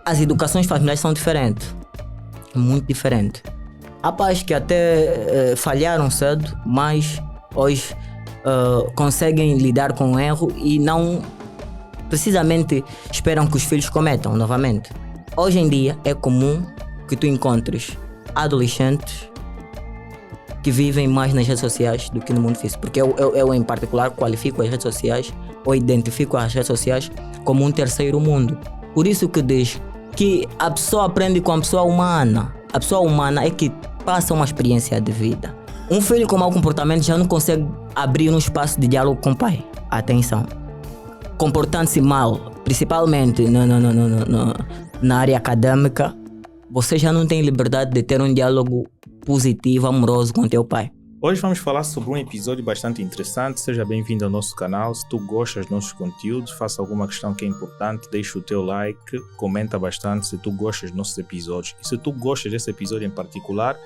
As educações familiares são diferentes, muito diferentes. Há pais que até falharam cedo, mas hoje conseguem lidar com o erro e não precisamente esperam que os filhos cometam novamente. Hoje em dia é comum que tu encontres adolescentes que vivem mais nas redes sociais do que no mundo físico, porque eu em particular qualifico as redes sociais ou identifico as redes sociais como um terceiro mundo. Por isso que diz que a pessoa aprende com a pessoa humana. A pessoa humana é que passa uma experiência de vida. Um filho com mau comportamento já não consegue abrir um espaço de diálogo com o pai. Atenção. Comportando-se mal, principalmente na área acadêmica, você já não tem liberdade de ter um diálogo positivo, amoroso com o teu pai. Hoje vamos falar sobre um episódio bastante interessante. Seja bem-vindo ao nosso canal. Se tu gostas dos nossos conteúdos, faça alguma questão que é importante, deixa o teu like, comenta bastante se tu gostas dos nossos episódios. E se tu gostas desse episódio em particular,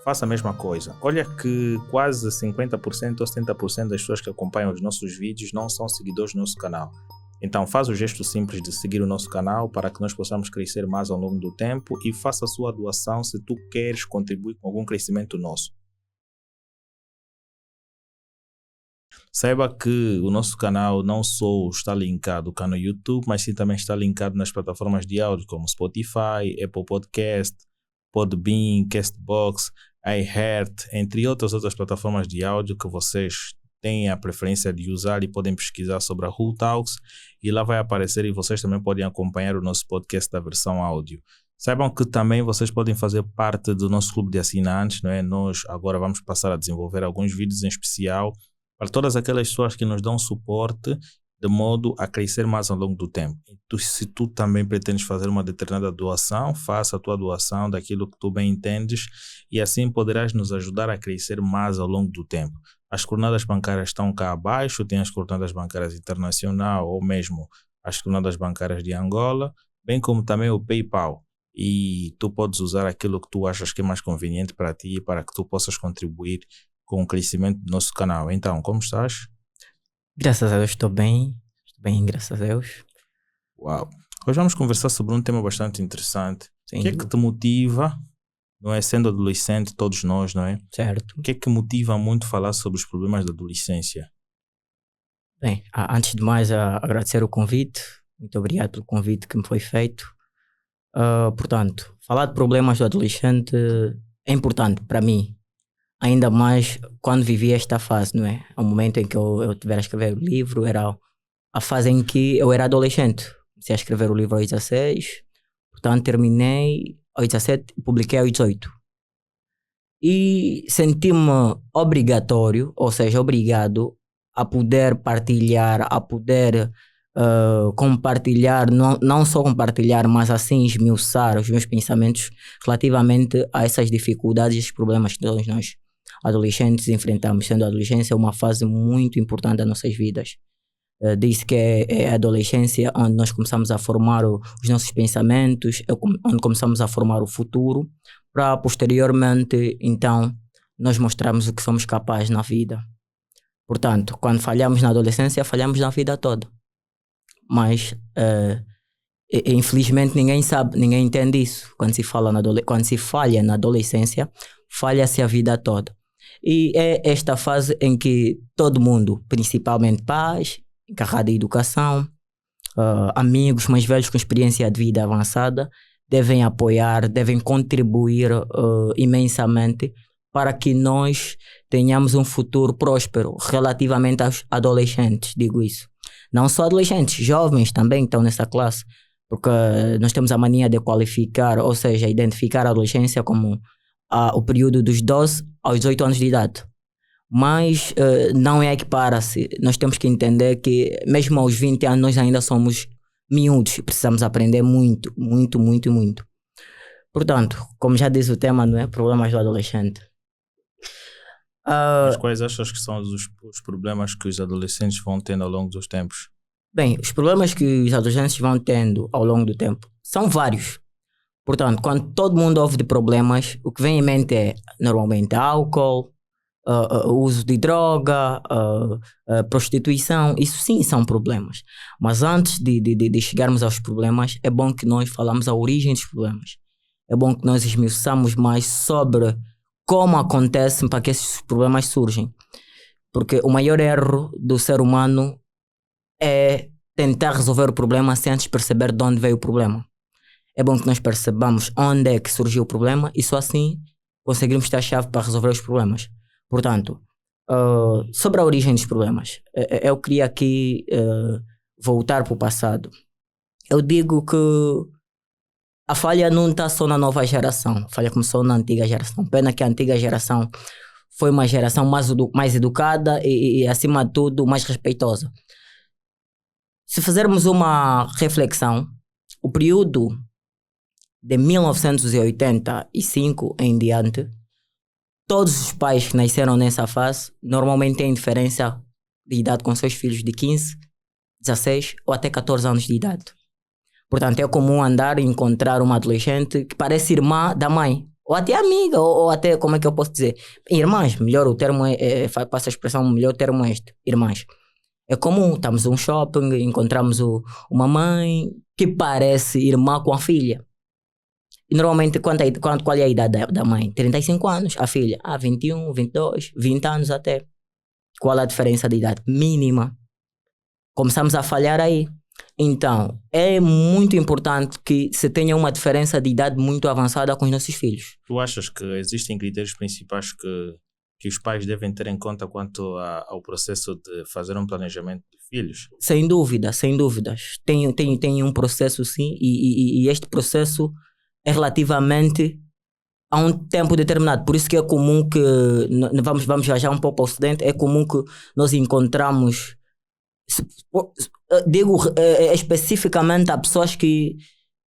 faça a mesma coisa. Olha que quase 50% ou 70% das pessoas que acompanham os nossos vídeos não são seguidores do nosso canal. Então faz o gesto simples de seguir o nosso canal para que nós possamos crescer mais ao longo do tempo e faça a sua doação se tu queres contribuir com algum crescimento nosso. Saiba que o nosso canal não só está linkado cá no YouTube, mas sim também está linkado nas plataformas de áudio como Spotify, Apple Podcast, Podbean, Castbox, iHeart, entre outras plataformas de áudio que vocês têm a preferência de usar e podem pesquisar sobre a Who Talks e lá vai aparecer e vocês também podem acompanhar o nosso podcast da versão áudio. Saibam que também vocês podem fazer parte do nosso clube de assinantes, não é? Nós agora vamos passar a desenvolver alguns vídeos em especial para todas aquelas pessoas que nos dão suporte de modo a crescer mais ao longo do tempo. Então, se tu também pretendes fazer uma determinada doação, faça a tua doação daquilo que tu bem entendes e assim poderás nos ajudar a crescer mais ao longo do tempo. As coordenadas bancárias estão cá abaixo, tem as coordenadas bancárias internacional ou mesmo as coordenadas bancárias de Angola, bem como também o PayPal. E tu podes usar aquilo que tu achas que é mais conveniente para ti para que tu possas contribuir com o crescimento do nosso canal. Então, como estás? Graças a Deus estou bem, graças a Deus. Uau! Hoje vamos conversar sobre um tema bastante interessante. Sim. O que é que te motiva, não é? Sendo adolescente, todos nós, não é? Certo. O que é que motiva muito falar sobre os problemas da adolescência? Bem, antes de mais agradecer o convite, muito obrigado pelo convite que me foi feito. Portanto, falar de problemas do adolescente é importante para mim. Ainda mais quando vivi esta fase, não é? O momento em que eu estiver a escrever o livro era a fase em que eu era adolescente. Comecei a escrever o livro aos 16, portanto terminei aos 17 e publiquei aos 18. E senti-me obrigatório, ou seja, obrigado a poder partilhar, a poder compartilhar, não só compartilhar, mas assim esmiuçar os meus pensamentos relativamente a essas dificuldades e esses problemas que todos nós adolescentes enfrentamos, sendo a adolescência uma fase muito importante das nossas vidas. Diz que é a adolescência onde nós começamos a formar os nossos pensamentos, onde começamos a formar o futuro, para posteriormente, então, nós mostrarmos o que somos capazes na vida. Portanto, quando falhamos na adolescência, falhamos na vida toda. Mas, infelizmente, ninguém sabe, ninguém entende isso. Quando se falha na adolescência, falha-se a vida toda. E é esta fase em que todo mundo, principalmente pais, encarregados de educação, amigos mais velhos com experiência de vida avançada, devem apoiar, devem contribuir imensamente para que nós tenhamos um futuro próspero relativamente aos adolescentes, digo isso. Não só adolescentes, jovens também estão nessa classe, porque nós temos a mania de qualificar, ou seja, identificar a adolescência como o período dos 12 aos 18 anos de idade. Mas não é equipara-se. Nós temos que entender que mesmo aos 20 anos nós ainda somos miúdos e precisamos aprender muito, muito, muito, muito. Portanto, como já diz o tema, não é? Problemas do adolescente. Mas quais achas que são os problemas que os adolescentes vão tendo ao longo dos tempos? Bem, os problemas que os adolescentes vão tendo ao longo do tempo são vários. Portanto, quando todo mundo ouve de problemas, o que vem em mente é normalmente álcool, o uso de droga, prostituição. Isso sim são problemas. Mas antes de chegarmos aos problemas, é bom que nós falamos a origem dos problemas. É bom que nós esmiuçamos mais sobre como acontece para que esses problemas surgem. Porque o maior erro do ser humano é tentar resolver o problema sem antes perceber de onde veio o problema. É bom que nós percebamos onde é que surgiu o problema e só assim conseguirmos ter a chave para resolver os problemas. Portanto, sobre a origem dos problemas, eu queria aqui voltar para o passado. Eu digo que a falha não está só na nova geração, a falha começou na antiga geração. Pena que a antiga geração foi uma geração mais educada e, acima de tudo, mais respeitosa. Se fizermos uma reflexão, o período de 1985 em diante, todos os pais que nasceram nessa fase normalmente têm diferença de idade com seus filhos de 15, 16 ou até 14 anos de idade. Portanto, é comum andar e encontrar uma adolescente que parece irmã da mãe, ou até amiga, ou até, como é que eu posso dizer? Irmãs, melhor o termo passa a expressão, melhor termo é este, irmãs. É comum, estamos num shopping, encontramos uma mãe que parece irmã com a filha. E normalmente, qual é a idade da mãe? 35 anos. A filha, 21, 22, 20 anos até. Qual a diferença de idade? Mínima. Começamos a falhar aí. Então, é muito importante que se tenha uma diferença de idade muito avançada com os nossos filhos. Tu achas que existem critérios principais que os pais devem ter em conta quanto ao processo de fazer um planejamento de filhos? Sem dúvida, sem dúvidas. Tem um processo sim, e este processo é relativamente a um tempo determinado. Por isso que é comum que, vamos viajar um pouco para o Ocidente, é comum que nós encontramos, digo especificamente a pessoas que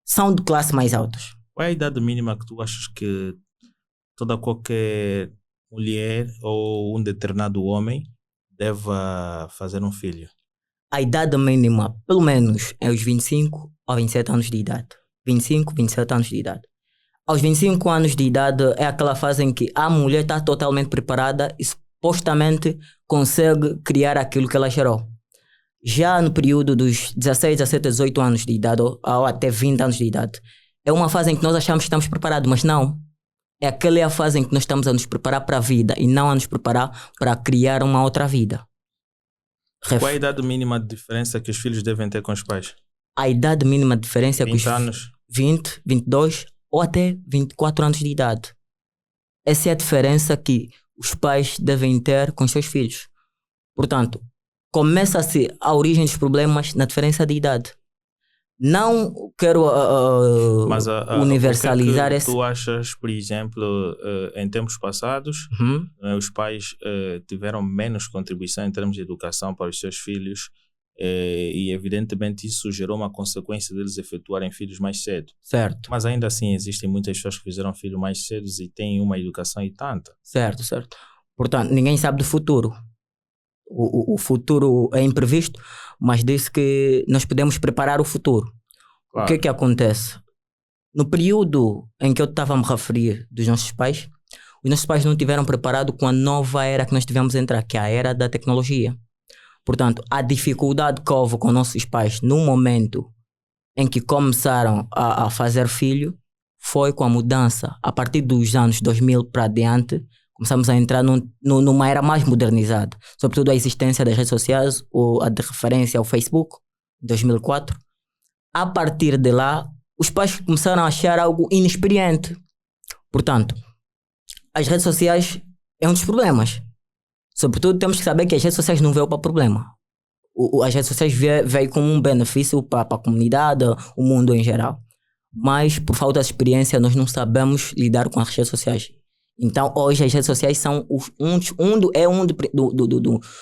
são de classe mais altas. Qual é a idade mínima que tu achas que qualquer mulher ou um determinado homem deva fazer um filho? A idade mínima, pelo menos, é os 25 a 27 anos de idade. 25, 27 anos de idade. Aos 25 anos de idade é aquela fase em que a mulher está totalmente preparada e supostamente consegue criar aquilo que ela gerou. Já no período dos 16, 17, 18 anos de idade ou até 20 anos de idade, é uma fase em que nós achamos que estamos preparados, mas não. Aquela é a fase em que nós estamos a nos preparar para a vida e não a nos preparar para criar uma outra vida. Qual é a idade mínima de diferença que os filhos devem ter com os pais? A idade mínima de diferença é que 20 anos? 20, 22 ou até 24 anos de idade. Essa é a diferença que os pais devem ter com os seus filhos. Portanto, começa-se a origem dos problemas na diferença de idade. Não quero universalizar esse... Tu achas, por exemplo, em tempos passados, os pais tiveram menos contribuição em termos de educação para os seus filhos, e evidentemente isso gerou uma consequência deles efetuarem filhos mais cedo. Certo. Mas ainda assim existem muitas pessoas que fizeram filhos mais cedo e têm uma educação e tanta. Certo. Portanto, ninguém sabe do futuro. O futuro é imprevisto, mas diz que nós podemos preparar o futuro. Claro. O que acontece? No período em que eu estava a me referir dos nossos pais, os nossos pais não estiveram preparados com a nova era que nós tivemos a entrar, que é a era da tecnologia. Portanto, a dificuldade que houve com nossos pais no momento em que começaram a fazer filho foi com a mudança. A partir dos anos 2000 para adiante, começamos a entrar numa era mais modernizada. Sobretudo a existência das redes sociais, ou a de referência ao Facebook, em 2004. A partir de lá, os pais começaram a achar algo inexperiente. Portanto, as redes sociais é um dos problemas. Sobretudo, temos que saber que as redes sociais não veio para problema. As redes sociais veio como um benefício para a comunidade, o mundo em geral. Mas, por falta de experiência, nós não sabemos lidar com as redes sociais. Então, hoje, as redes sociais são um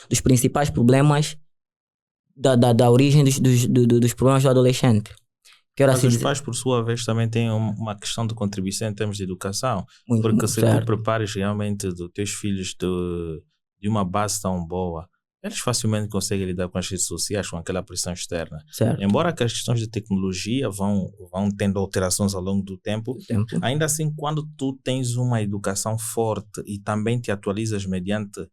dos principais problemas da origem dos problemas do adolescente. Quero Mas assim os dizer. pais, por sua vez, também têm uma questão de contribuição em termos de educação. Muito, Porque muito se certo. tu prepares realmente dos teus filhos de uma base tão boa, eles facilmente conseguem lidar com as redes sociais, com aquela pressão externa. Certo. Embora que as questões de tecnologia vão tendo alterações ao longo do tempo, ainda assim, quando tu tens uma educação forte e também te atualizas mediante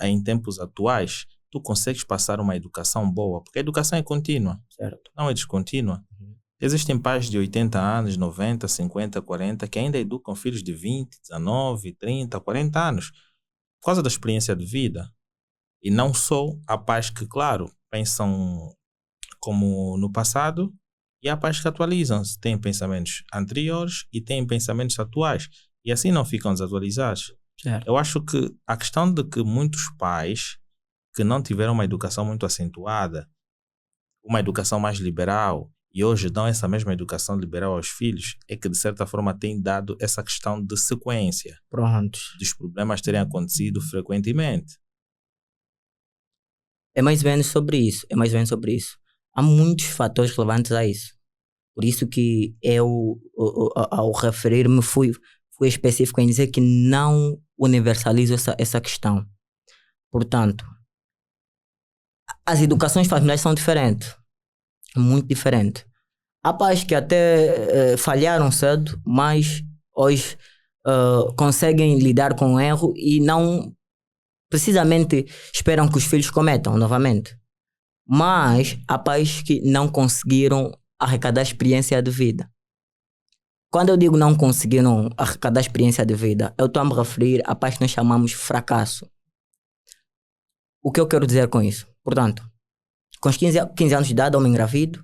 em tempos atuais, tu consegues passar uma educação boa, porque a educação é contínua, Certo. não é descontínua. Existem pais de 80 anos, 90, 50, 40 que ainda educam filhos de 20, 19, 30, 40 anos por causa da experiência de vida. E não só há pais que, claro, pensam como no passado e há pais que atualizam-se, têm pensamentos anteriores e têm pensamentos atuais e assim não ficam desatualizados. Certo. Eu acho que a questão de que muitos pais que não tiveram uma educação muito acentuada, uma educação mais liberal, e hoje dão essa mesma educação liberal aos filhos, é que de certa forma tem dado essa questão de sequência, Prontos. dos problemas terem acontecido frequentemente. É mais ou menos sobre isso. É mais ou menos sobre isso. Há muitos fatores relevantes a isso. Por isso que eu, ao referir-me, fui específico em dizer que não universalizo essa questão. Portanto, as educações familiares são diferentes. Muito diferentes. Há pais que até falharam cedo, mas hoje conseguem lidar com o erro e não precisamente esperam que os filhos cometam novamente. Mas há pais que não conseguiram arrecadar experiência de vida. Quando eu digo não conseguiram arrecadar experiência de vida, eu estou a me referir a pais que nós chamamos fracasso. O que eu quero dizer com isso? Portanto, com os 15 anos de idade eu me engravido,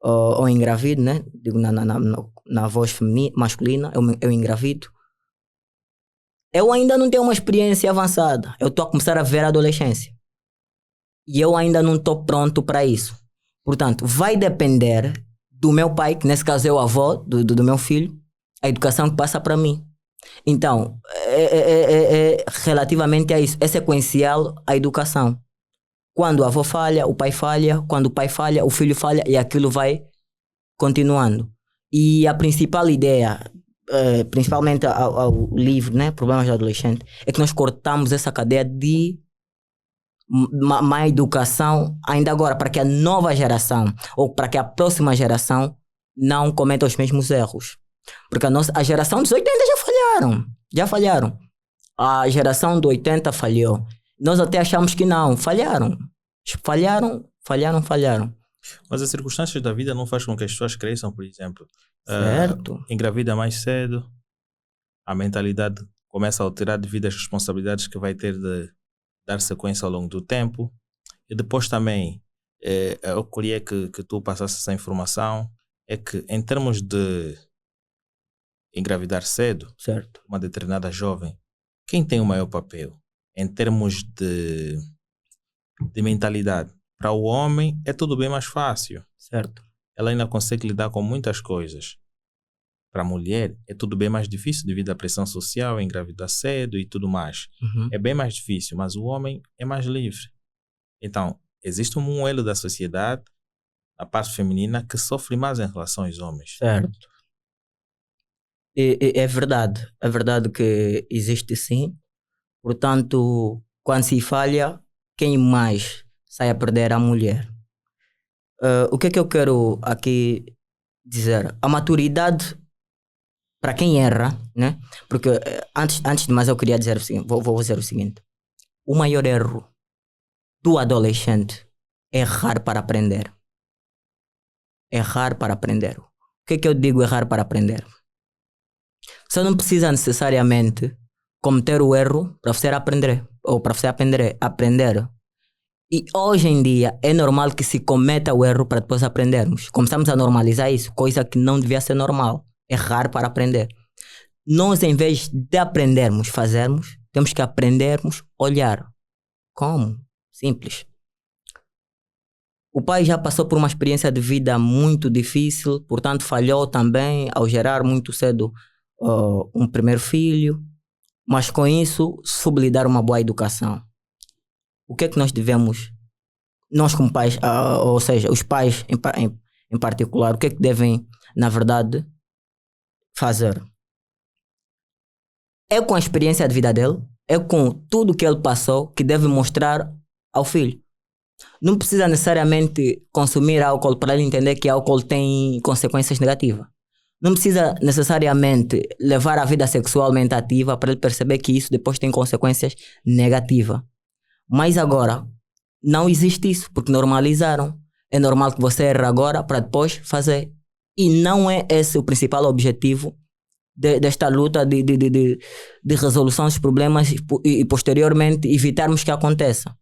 ou engravido, né? Digo na voz feminina, masculina, eu engravido. Eu ainda não tenho uma experiência avançada. Eu estou a começar a ver a adolescência. E eu ainda não estou pronto para isso. Portanto, vai depender do meu pai, que nesse caso é o avô do meu filho, a educação que passa para mim. Então, relativamente a isso, é sequencial a educação. Quando o avô falha, o pai falha. Quando o pai falha, o filho falha. E aquilo vai continuando. E a principal ideia, principalmente ao livro, né, Problemas do Adolescente, é que nós cortamos essa cadeia de má educação ainda agora, para que a nova geração ou para que a próxima geração não cometa os mesmos erros. Porque a geração dos 80 já falharam. A geração do 80 falhou. Nós até achamos que não, falharam. Mas as circunstâncias da vida não fazem com que as pessoas cresçam, por exemplo. Certo. Engravida mais cedo, a mentalidade começa a alterar devido às responsabilidades que vai ter de dar sequência ao longo do tempo. E depois também, eu queria que tu passasses essa informação, é que em termos de engravidar cedo, Certo. uma determinada jovem, quem tem o maior papel em termos de mentalidade? Para o homem é tudo bem mais fácil. Certo. Ela ainda consegue lidar com muitas coisas. Para a mulher é tudo bem mais difícil devido à pressão social, engravidar cedo e tudo mais. Uhum. É bem mais difícil, mas o homem é mais livre. Então, existe um elo da sociedade, a parte feminina, que sofre mais em relação aos homens. Certo. É verdade. É verdade que existe sim. Portanto, quando se falha, quem mais sai a perder é a mulher. O que é que eu quero aqui dizer? A maturidade, para quem erra, né? Porque antes de mais eu queria dizer o seguinte, vou dizer o seguinte. O maior erro do adolescente é errar para aprender. Errar para aprender. O que é que eu digo errar para aprender? Você não precisa necessariamente cometer o erro para você aprender, ou para você aprender. E hoje em dia é normal que se cometa o erro para depois aprendermos. Começamos a normalizar isso, coisa que não devia ser normal. Errar para aprender. Nós, em vez de aprendermos, fazermos, temos que aprendermos olhar. Como? Simples. O pai já passou por uma experiência de vida muito difícil, portanto falhou também ao gerar muito cedo um primeiro filho, mas com isso soube lhe dar uma boa educação. O que é que nós devemos, nós como pais, ou seja, os pais em em particular, o que é que devem, na verdade, fazer? É com a experiência de vida dele, é com tudo que ele passou que deve mostrar ao filho. Não precisa necessariamente consumir álcool para ele entender que álcool tem consequências negativas. Não precisa necessariamente levar a vida sexualmente ativa para ele perceber que isso depois tem consequências negativas. Mas agora, não existe isso, porque normalizaram. É normal que você erre agora para depois fazer. E não é esse o principal objetivo desta luta de resolução dos problemas e posteriormente evitarmos que aconteça.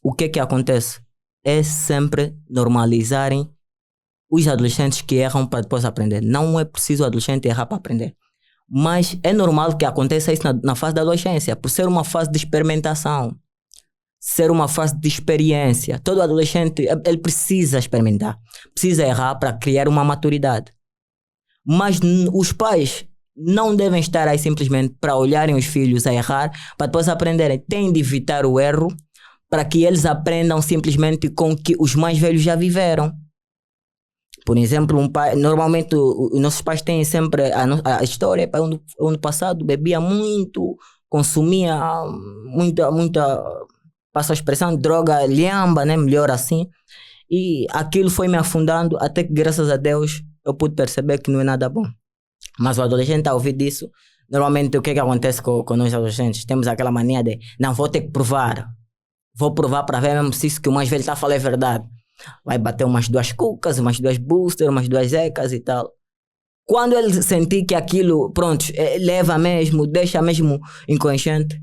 O que acontece? É sempre normalizarem os adolescentes que erram para depois aprender. Não é preciso o adolescente errar para aprender. Mas é normal que aconteça isso na fase da adolescência, por ser uma fase de experimentação, ser uma fase de experiência. Todo adolescente, ele precisa experimentar, precisa errar para criar uma maturidade. Mas os pais não devem estar aí simplesmente para olharem os filhos a errar, para depois aprenderem. Tem de evitar o erro para que eles aprendam simplesmente com o que os mais velhos já viveram. Por exemplo, um pai, normalmente os nossos pais têm sempre a história, ano passado bebia muito, consumia muita, passa a expressão, droga, lhamba, né? Melhor assim. E aquilo foi me afundando até que, graças a Deus, eu pude perceber que não é nada bom. Mas o adolescente, ao ouvir disso, normalmente o que acontece com nós adolescentes? Temos aquela mania de, não, vou ter que provar. Vou provar para ver mesmo se isso que o mais velho está a falar é verdade. Vai bater umas 2 cucas, umas 2 boosters, umas 2 ecas e tal. Quando ele sentir que aquilo, pronto, leva mesmo, deixa mesmo inconsciente,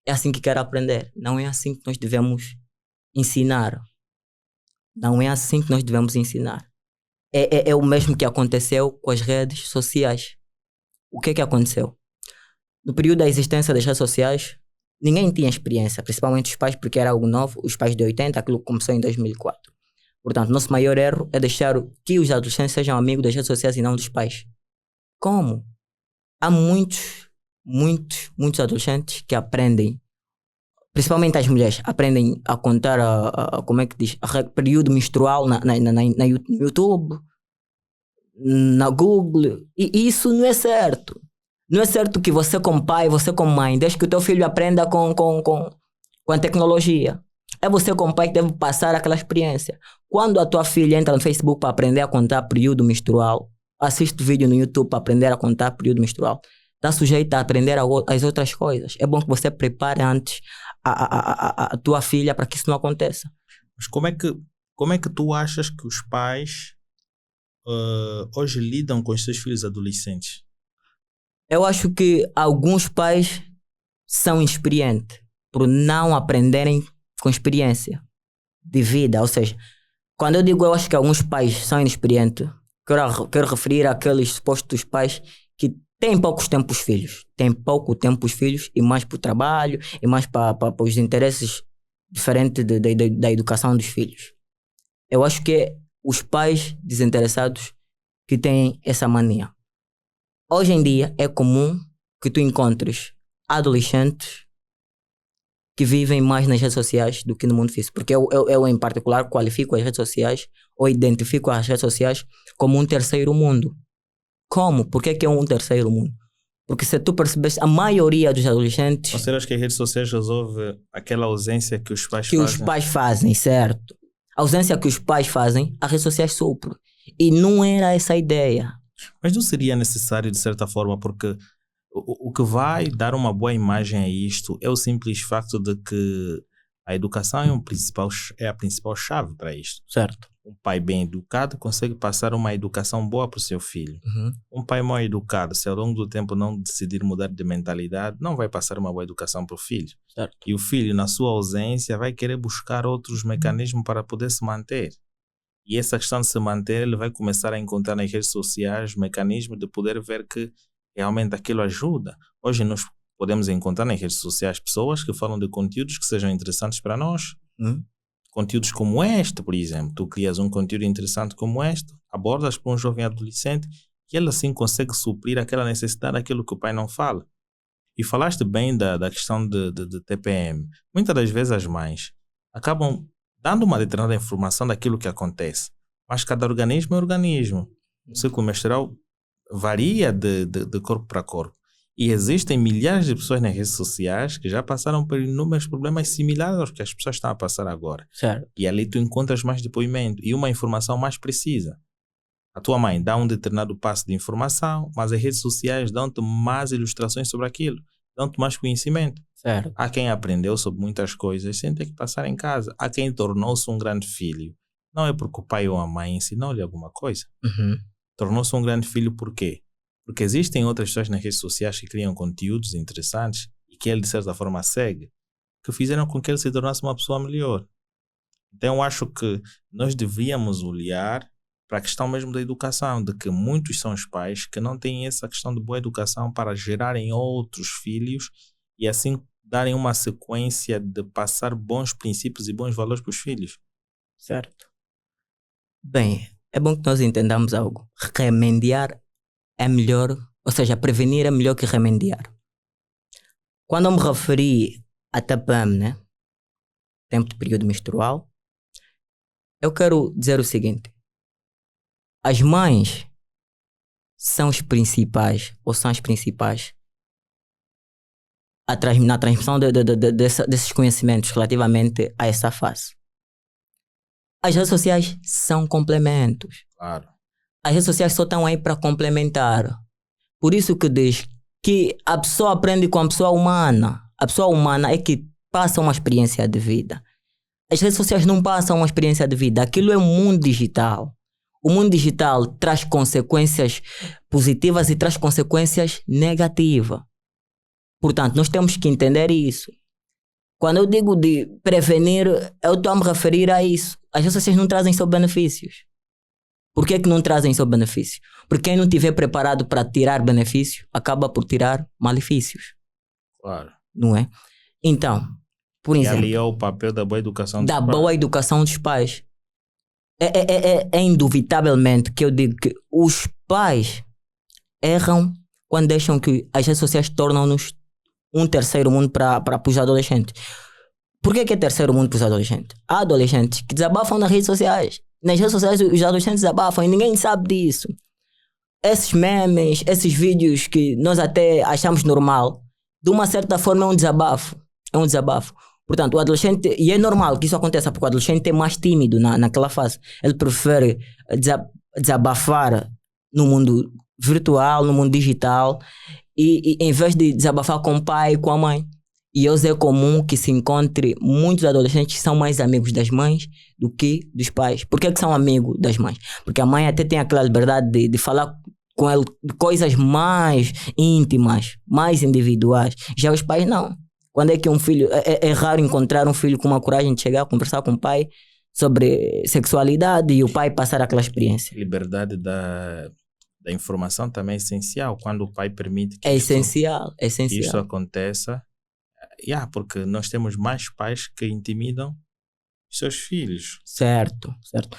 é assim que quer aprender. Não é assim que nós devemos ensinar. Não é assim que nós devemos ensinar. É o mesmo que aconteceu com as redes sociais. O que aconteceu? No período da existência das redes sociais, ninguém tinha experiência, principalmente os pais, porque era algo novo. Os pais de 80, aquilo começou em 2004. Portanto, nosso maior erro é deixar que os adolescentes sejam amigos das redes sociais e não dos pais. Como? Há muitos adolescentes que aprendem, principalmente as mulheres, aprendem a contar como é que diz, período menstrual no YouTube, na Google, e isso não é certo. Não é certo que você como pai, você como mãe, desde que o teu filho aprenda com a tecnologia. É você como pai que deve passar aquela experiência. Quando a tua filha entra no Facebook para aprender a contar período menstrual, assiste vídeo no YouTube para aprender a contar período menstrual, está sujeita a aprender as outras coisas. É bom que você prepare antes a tua filha para que isso não aconteça. Mas como é que tu achas que os pais hoje lidam com os seus filhos adolescentes? Eu acho que alguns pais são inexperientes por não aprenderem com experiência de vida. Ou seja, quando eu digo eu acho que alguns pais são inexperientes, quero referir àqueles supostos pais que têm pouco tempo os filhos. Têm pouco tempo os filhos e mais para o trabalho e mais para os interesses diferentes da educação dos filhos. Eu acho que é os pais desinteressados que têm essa mania. Hoje em dia é comum que tu encontres adolescentes que vivem mais nas redes sociais do que no mundo físico. Porque eu em particular qualifico as redes sociais ou identifico as redes sociais como um terceiro mundo. Como? Por que é um terceiro mundo? Porque se tu percebes, a maioria dos adolescentes... Você acha que as redes sociais resolve aquela ausência que os pais fazem? Que os pais fazem, certo. A ausência que os pais fazem, as redes sociais supram. E não era essa a ideia. Mas não seria necessário, de certa forma, porque o que vai dar uma boa imagem a isto é o simples facto de que a educação é a principal chave para isto. Certo. Um pai bem educado consegue passar uma educação boa para o seu filho. Uhum. Um pai mal educado, se ao longo do tempo não decidir mudar de mentalidade, não vai passar uma boa educação para o filho. Certo. E o filho, na sua ausência, vai querer buscar outros mecanismos para poder se manter. E essa questão de se manter, ele vai começar a encontrar nas redes sociais mecanismos de poder ver que realmente aquilo ajuda. Hoje nós podemos encontrar nas redes sociais pessoas que falam de conteúdos que sejam interessantes para nós. Conteúdos como este, por exemplo. Tu crias um conteúdo interessante como este, abordas para um jovem adolescente e ele assim consegue suprir aquela necessidade, aquilo que o pai não fala. E falaste bem da questão de TPM. Muitas das vezes as mães acabam dando uma determinada informação daquilo que acontece, Mas cada organismo é organismo. O ciclo menstrual varia de corpo para corpo. E existem milhares de pessoas nas redes sociais que já passaram por inúmeros problemas similares aos que as pessoas estão a passar agora. Certo. E ali tu encontras mais depoimento e uma informação mais precisa. A tua mãe dá um determinado passo de informação, mas as redes sociais dão-te mais ilustrações sobre aquilo, dão-te mais conhecimento. Certo. Há quem aprendeu sobre muitas coisas sem ter que passar em casa. Há quem tornou-se um grande filho. Não é porque o pai ou a mãe ensinou-lhe alguma coisa. Tornou-se um grande filho por quê? Porque existem outras pessoas nas redes sociais que criam conteúdos interessantes e que ele de certa forma segue, que fizeram com que ele se tornasse uma pessoa melhor. Então eu acho que nós devíamos olhar para a questão mesmo da educação, de que muitos são os pais que não têm essa questão de boa educação para gerarem outros filhos e assim darem uma sequência de passar bons princípios e bons valores para os filhos. Certo. Bem, é bom que nós entendamos algo. Remediar é melhor, ou seja, prevenir é melhor que remediar. Quando eu me referi a TPM, né? Tempo de período menstrual, eu quero dizer o seguinte. As mães são os principais, ou são as principais, na transmissão desses conhecimentos relativamente a essa fase. As redes sociais são complementos. Claro. As redes sociais só estão aí para complementar. Por isso que diz que a pessoa aprende com a pessoa humana. A pessoa humana é que passa uma experiência de vida. As redes sociais não passam uma experiência de vida. Aquilo é um mundo digital. O mundo digital traz consequências positivas e traz consequências negativas. Portanto, nós temos que entender isso. Quando eu digo de prevenir, eu estou a me referir a isso. As redes sociais não trazem só benefícios. Por que não trazem só benefícios? Porque quem não estiver preparado para tirar benefícios, acaba por tirar malefícios. Claro. Não é? Então, por exemplo... E ali é o papel da boa educação dos pais. Da boa educação dos pais. É indubitavelmente que eu digo que os pais erram quando deixam que as redes sociais tornam-nos um terceiro mundo para os adolescentes. Por que é terceiro mundo para os adolescentes? Há adolescentes que desabafam nas redes sociais. Nas redes sociais os adolescentes desabafam e ninguém sabe disso. Esses memes, esses vídeos que nós até achamos normal, de uma certa forma é um desabafo. É um desabafo. Portanto, o adolescente, e é normal que isso aconteça, porque o adolescente é mais tímido naquela fase. Ele prefere desabafar no mundo virtual, no mundo digital, e em vez de desabafar com o pai e com a mãe. E hoje é comum que se encontre muitos adolescentes que são mais amigos das mães do que dos pais. Por que são amigos das mães? Porque a mãe até tem aquela liberdade de falar com ele de coisas mais íntimas, mais individuais. Já os pais não. Quando é que um filho... É raro encontrar um filho com uma coragem de chegar a conversar com o pai sobre sexualidade e o pai passar aquela experiência. Liberdade da informação também é essencial. Quando o pai permite que essencial. Que isso aconteça. Porque nós temos mais pais que intimidam os seus filhos. Certo.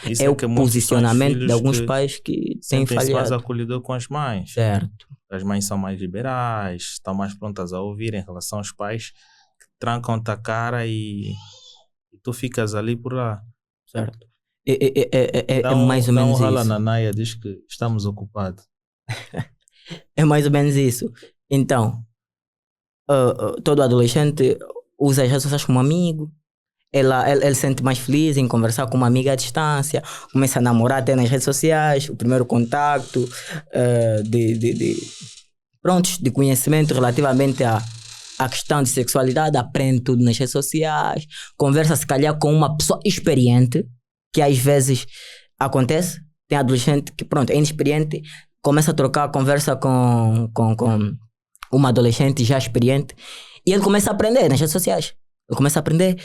Isso é o posicionamento de alguns pais que têm falhado. Mais acolhedor com as mães. Certo. As mães são mais liberais, estão mais prontas a ouvir em relação aos pais que trancam-te a cara e tu ficas ali por lá. Certo. É mais ou menos isso. Então, na Naya diz que estamos ocupados. É mais ou menos isso. Então, todo adolescente usa as redes sociais como amigo. Ele sente mais feliz em conversar com uma amiga à distância, começa a namorar até nas redes sociais, o primeiro contacto de conhecimento relativamente à questão de sexualidade, aprende tudo nas redes sociais, conversa se calhar com uma pessoa experiente, que às vezes acontece, tem adolescente que é inexperiente, começa a trocar a conversa com uma adolescente já experiente e ele começa a aprender nas redes sociais. Ele começa a aprender,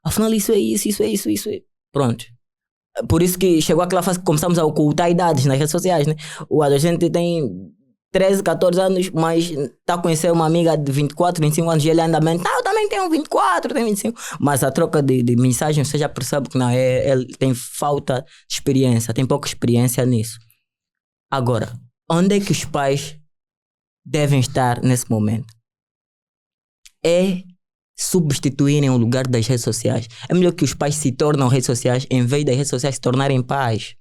afinal isso é isso. Pronto. Por isso que chegou aquela fase que começamos a ocultar idades nas redes sociais, né? O adolescente tem 13, 14 anos, mas está a conhecer uma amiga de 24, 25 anos e ele anda mente, eu também tenho 24, tenho 25. Mas a troca de mensagens, você já percebe que ele tem falta de experiência, tem pouca experiência nisso. Agora, onde é que os pais devem estar nesse momento? É substituírem o lugar das redes sociais. É melhor que os pais se tornem redes sociais em vez das redes sociais se tornarem pais.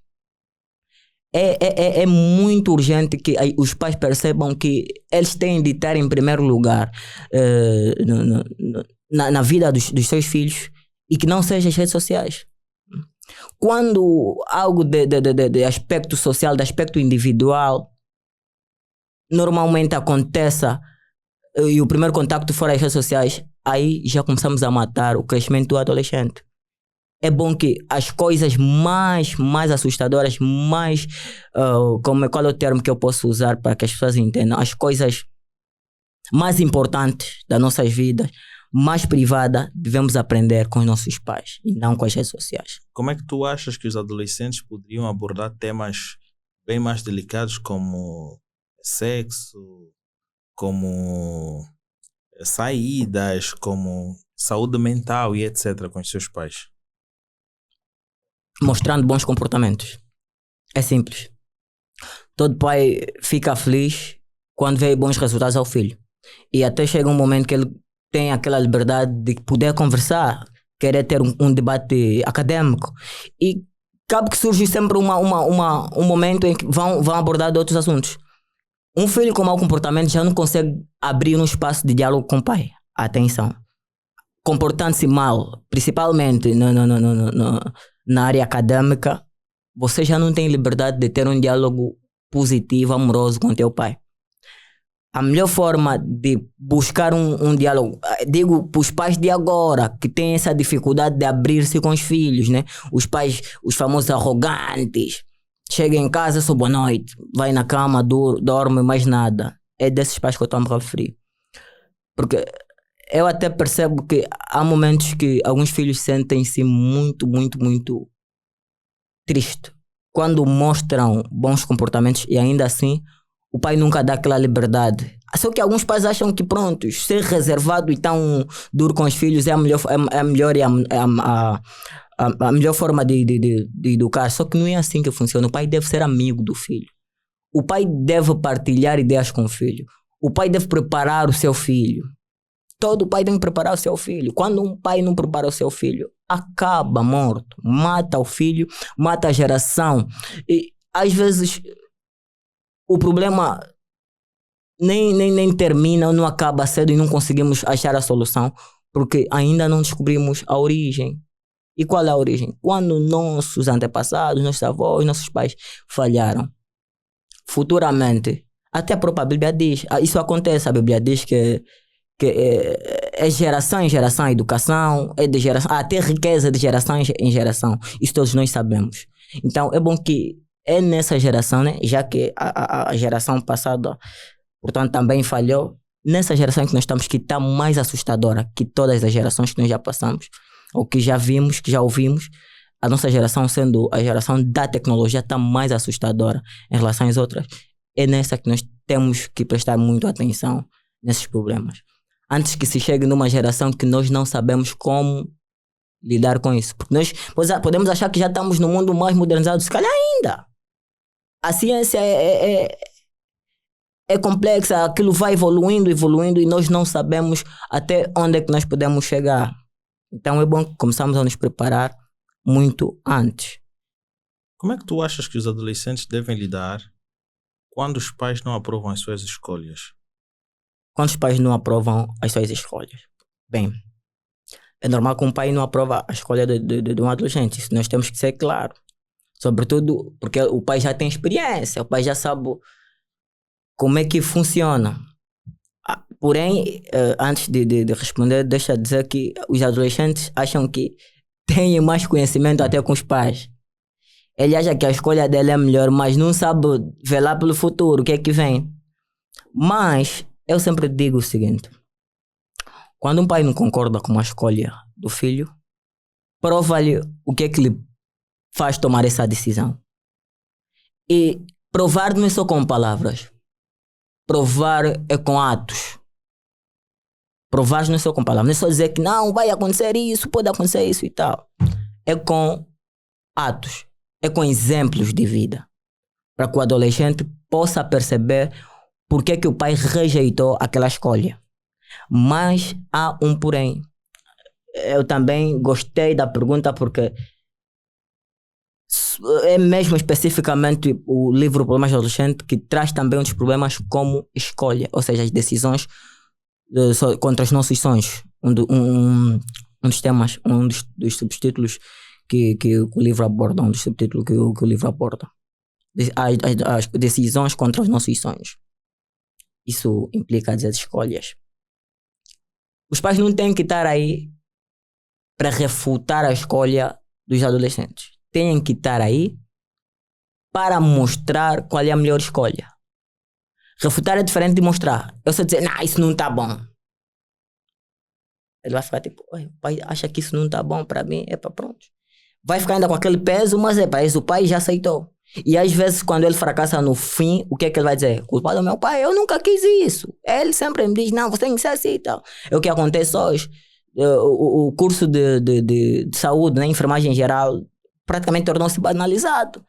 É muito urgente que os pais percebam que eles têm de estar em primeiro lugar na vida dos seus filhos e que não sejam as redes sociais. Quando algo de aspecto social, de aspecto individual, normalmente aconteça e o primeiro contacto for as redes sociais, aí já começamos a matar o crescimento do adolescente. É bom que as coisas mais assustadoras, qual é o termo que eu posso usar para que as pessoas entendam? As coisas mais importantes das nossas vidas, mais privadas, devemos aprender com os nossos pais e não com as redes sociais. Como é que tu achas que os adolescentes poderiam abordar temas bem mais delicados como sexo, como saídas, como saúde mental e etc. com os seus pais? Mostrando bons comportamentos. É simples. Todo pai fica feliz quando vê bons resultados ao filho. E até chega um momento que ele tem aquela liberdade de poder conversar, querer ter um debate acadêmico. E cabe que surge sempre um momento em que vão abordar de outros assuntos. Um filho com mau comportamento já não consegue abrir um espaço de diálogo com o pai. Atenção. Comportando-se mal, principalmente na área acadêmica, você já não tem liberdade de ter um diálogo positivo, amoroso com teu pai. A melhor forma de buscar um diálogo, digo para os pais de agora, que têm essa dificuldade de abrir-se com os filhos, né? Os pais, os famosos arrogantes, chega em casa, só boa noite, vai na cama, dorme, mais nada. É desses pais que eu estou a me referir. Porque eu até percebo que há momentos que alguns filhos sentem-se muito tristes quando mostram bons comportamentos e ainda assim o pai nunca dá aquela liberdade. Só que alguns pais acham que pronto, ser reservado e tão duro com os filhos é a melhor forma de educar. Só que não é assim que funciona. O pai deve ser amigo do filho. O pai deve partilhar ideias com o filho. O pai deve preparar o seu filho. Todo pai tem que preparar o seu filho. Quando um pai não prepara o seu filho, acaba morto. Mata o filho, mata a geração. E às vezes o problema nem termina ou não acaba cedo e não conseguimos achar a solução porque ainda não descobrimos a origem. E qual é a origem? Quando nossos antepassados, nossos avós, nossos pais falharam. Futuramente, até a própria Bíblia diz, isso acontece, a Bíblia diz que é geração em geração a educação, é de geração, até riqueza de geração em geração. Isso todos nós sabemos. Então é bom que é nessa geração, né? Já que a geração passada, portanto, também falhou, nessa geração que nós estamos, que está mais assustadora que todas as gerações que nós já passamos, ou que já vimos, que já ouvimos. A nossa geração, sendo a geração da tecnologia, está mais assustadora em relação às outras. É nessa que nós temos que prestar muito atenção nesses problemas. Antes que se chegue numa geração que nós não sabemos como lidar com isso. Porque nós podemos achar que já estamos no mundo mais modernizado, se calhar ainda. A ciência é complexa, aquilo vai evoluindo e nós não sabemos até onde é que nós podemos chegar. Então é bom que começamos a nos preparar muito antes. Como é que tu achas que os adolescentes devem lidar quando os pais não aprovam as suas escolhas? Quando os pais não aprovam as suas escolhas? Bem, é normal que um pai não aprova a escolha de um adolescente. Isso nós temos que ser claro. Sobretudo porque o pai já tem experiência, o pai já sabe como é que funciona. Porém, antes de responder, deixa eu dizer que os adolescentes acham que têm mais conhecimento até com os pais. Ele acha que a escolha dele é melhor, mas não sabe velar pelo futuro, o que é que vem. Mas eu sempre digo o seguinte: quando um pai não concorda com a escolha do filho, prova-lhe o que é que lhe faz tomar essa decisão. E provar não é só com palavras. Provar é com atos. Provar não é só com palavras. Não é só dizer que não, vai acontecer isso, pode acontecer isso e tal. É com atos. É com exemplos de vida. Para que o adolescente possa perceber por que o pai rejeitou aquela escolha. Mas há um porém. Eu também gostei da pergunta porque é mesmo especificamente o livro Problemas do Adolescente que traz também outros problemas como escolha, ou seja, as decisões contra os nossos sonhos. Um dos temas, dos subtítulos que o livro aborda, um dos subtítulos que o livro aborda. As decisões contra os nossos sonhos. Isso implica as escolhas. Os pais não têm que estar aí para refutar a escolha dos adolescentes. Têm que estar aí para mostrar qual é a melhor escolha. Refutar é diferente de mostrar. Eu só dizer, não, isso não está bom. Ele vai ficar tipo, o pai acha que isso não está bom para mim, pronto. Vai ficar ainda com aquele peso, mas isso o pai já aceitou. E às vezes quando ele fracassa no fim, o que é que ele vai dizer? Culpado do meu pai, eu nunca quis isso. Ele sempre me diz, não, você tem que ser assim e tal. É o que acontece hoje. O curso de saúde, né, enfermagem geral, praticamente tornou-se banalizado.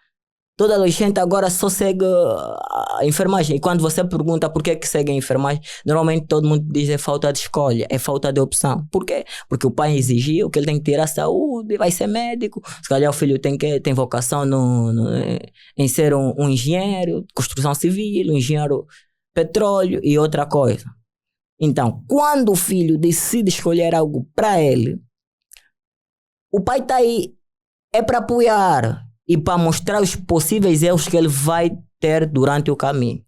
Todo adolescente agora só segue a enfermagem. E quando você pergunta por que segue a enfermagem, normalmente todo mundo diz é falta de escolha, é falta de opção. Por quê? Porque o pai exigiu que ele tem que ter a saúde, vai ser médico. Se calhar o filho tem vocação em ser um engenheiro de construção civil, um engenheiro petróleo e outra coisa. Então, quando o filho decide escolher algo para ele, o pai está aí, é para apoiar e para mostrar os possíveis erros que ele vai ter durante o caminho.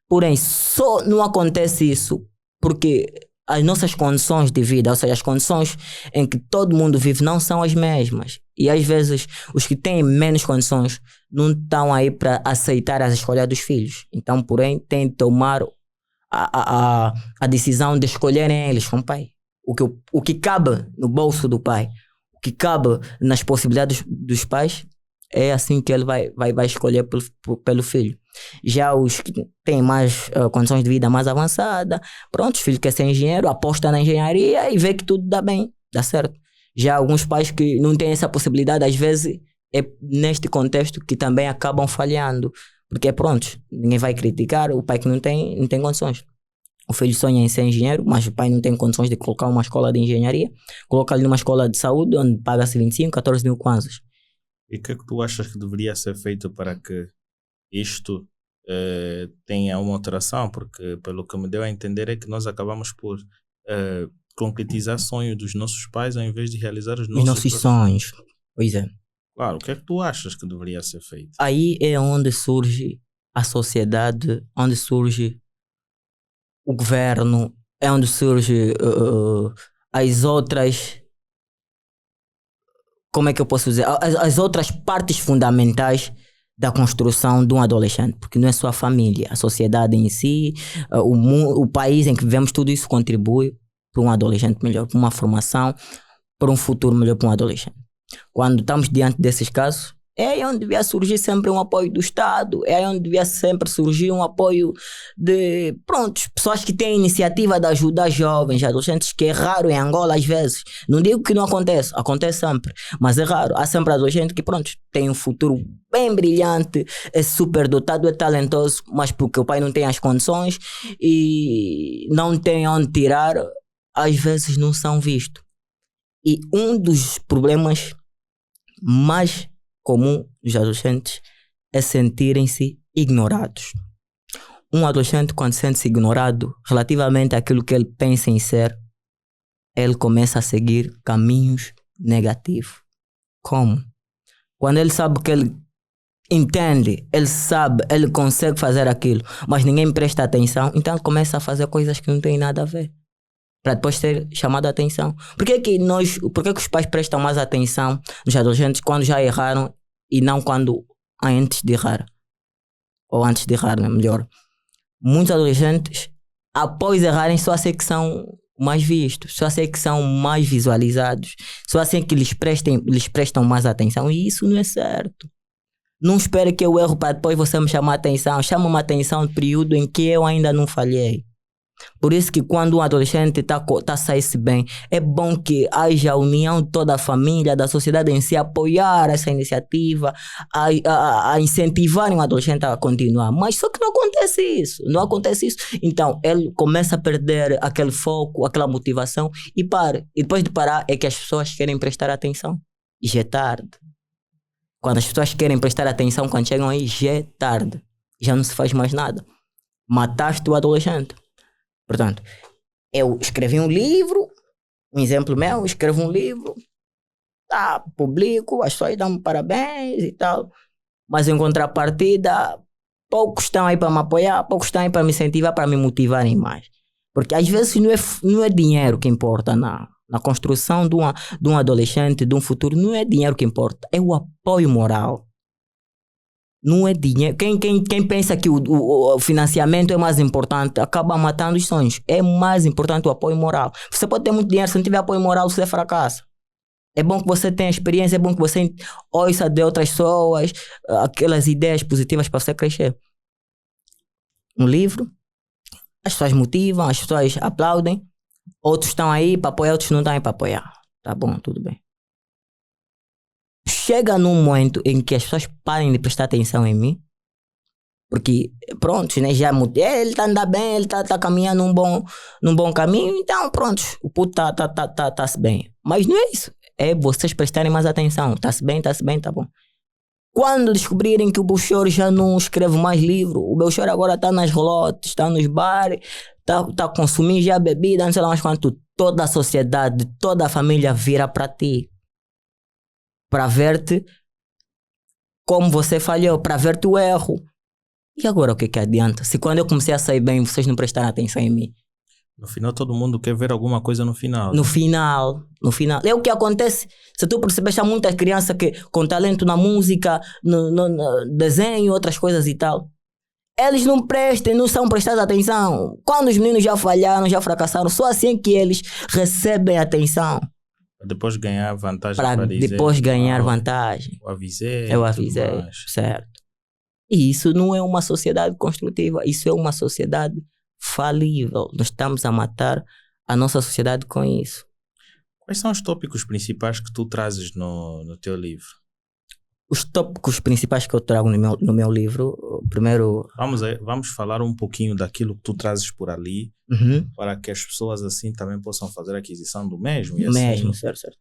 Porém, só não acontece isso porque as nossas condições de vida, ou seja, as condições em que todo mundo vive não são as mesmas. E às vezes os que têm menos condições não estão aí para aceitar as escolhas dos filhos. Então, porém, têm de tomar a decisão de escolherem eles como pai. O que cabe no bolso do pai, o que cabe nas possibilidades dos pais, é assim que ele vai escolher pelo filho. Já os que têm mais condições de vida mais avançada, pronto, os filhos querem ser engenheiro, aposta na engenharia e vê que tudo dá bem, dá certo. Já alguns pais que não têm essa possibilidade, às vezes é neste contexto que também acabam falhando. Porque pronto, ninguém vai criticar o pai que não tem condições. O filho sonha em ser engenheiro, mas o pai não tem condições de colocar uma escola de engenharia. Coloca ele numa escola de saúde onde paga-se 25, 14 mil kwanzas. E o que é que tu achas que deveria ser feito para que isto tenha uma alteração? Porque pelo que me deu a entender é que nós acabamos por concretizar sonhos dos nossos pais ao invés de realizar os nossos sonhos. Pois é. Claro, o que é que tu achas que deveria ser feito? Aí é onde surge a sociedade, onde surge o governo, é onde surge as outras, como é que eu posso dizer, as outras partes fundamentais da construção de um adolescente, porque não é só a família, a sociedade em si, o país em que vivemos, tudo isso contribui para um adolescente melhor, para uma formação, para um futuro melhor para um adolescente. Quando estamos diante desses casos, é aí onde devia surgir sempre um apoio do Estado, é aí onde devia sempre surgir um apoio de, pessoas que têm iniciativa de ajudar jovens, adolescentes, que é raro em Angola às vezes. Não digo que não acontece, acontece sempre, mas é raro. Há sempre adolescente que, tem um futuro bem brilhante, é super dotado, é talentoso, mas porque o pai não tem as condições e não tem onde tirar, às vezes não são vistos. E um dos problemas mais comum dos adolescentes é sentirem-se ignorados. Um adolescente, quando sente-se ignorado relativamente àquilo que ele pensa em ser, ele começa a seguir caminhos negativos. Como? Quando ele sabe que ele entende, ele sabe, ele consegue fazer aquilo, mas ninguém presta atenção, então ele começa a fazer coisas que não têm nada a ver, para depois ter chamado a atenção. Por que que os pais prestam mais atenção nos adolescentes quando já erraram e não quando antes de errar? Ou antes de errar, né? Melhor. Muitos adolescentes, após errarem, só assim que são mais vistos, só assim que são mais visualizados, só assim que lhes prestam mais atenção, e isso não é certo. Não espere que eu erro para depois você me chamar a atenção. Chama-me a atenção no período em que eu ainda não falhei. Por isso que quando um adolescente está a sair-se bem, é bom que haja a união de toda a família, da sociedade em si, apoiar essa iniciativa, a incentivar um adolescente a continuar. Mas só que não acontece isso, não acontece isso. Então, ele começa a perder aquele foco, aquela motivação e para. E depois de parar é que as pessoas querem prestar atenção. E já é tarde. Quando as pessoas querem prestar atenção, quando chegam aí, já é tarde. Já não se faz mais nada. Mataste o adolescente. Portanto, eu escrevi um livro, um exemplo meu, escrevo um livro, publico, as pessoas dão-me parabéns e tal, mas em contrapartida, poucos estão aí para me apoiar, poucos estão aí para me incentivar, para me motivarem mais. Porque às vezes não é dinheiro que importa na construção de um adolescente, de um futuro, não é dinheiro que importa, é o apoio moral. Não é dinheiro. Quem pensa que o financiamento é mais importante acaba matando os sonhos. É mais importante o apoio moral. Você pode ter muito dinheiro, se não tiver apoio moral, você fracassa. É bom que você tenha experiência, é bom que você ouça de outras pessoas aquelas ideias positivas para você crescer. Um livro, as pessoas motivam, as pessoas aplaudem, outros estão aí para apoiar, outros não estão aí para apoiar. Tá bom, tudo bem. Chega num momento em que as pessoas parem de prestar atenção em mim, porque pronto, né, já mudei, ele está andando bem, ele está caminhando num bom caminho, então pronto, o puto tá-se bem. Mas não é isso, é vocês prestarem mais atenção, tá-se bem, tá bom. Quando descobrirem que o Belchior já não escreve mais livro, o Belchior agora está nas rolotes, está nos bares, tá consumindo já bebida, não sei lá mais quanto, toda a sociedade, toda a família vira para ti. Para ver-te como você falhou, para ver-te o erro. E agora o que adianta? Se quando eu comecei a sair bem, vocês não prestaram atenção em mim. No final todo mundo quer ver alguma coisa no final. No final. É o que acontece. Se tu percebes, há muitas crianças que, com talento na música, no desenho, outras coisas e tal. Eles não prestam, não são prestados atenção. Quando os meninos já falharam, já fracassaram, só assim que eles recebem atenção. Depois ganhar vantagem para dizer, depois ganhar vantagem. Eu avisei, certo. E isso não é uma sociedade construtiva, isso é uma sociedade falível. Nós estamos a matar a nossa sociedade com isso. Quais são os tópicos principais que tu trazes no teu livro? Os tópicos principais que eu trago no meu livro, primeiro... Vamos falar um pouquinho daquilo que tu trazes por ali, para que as pessoas assim também possam fazer a aquisição do mesmo. E assim, certo.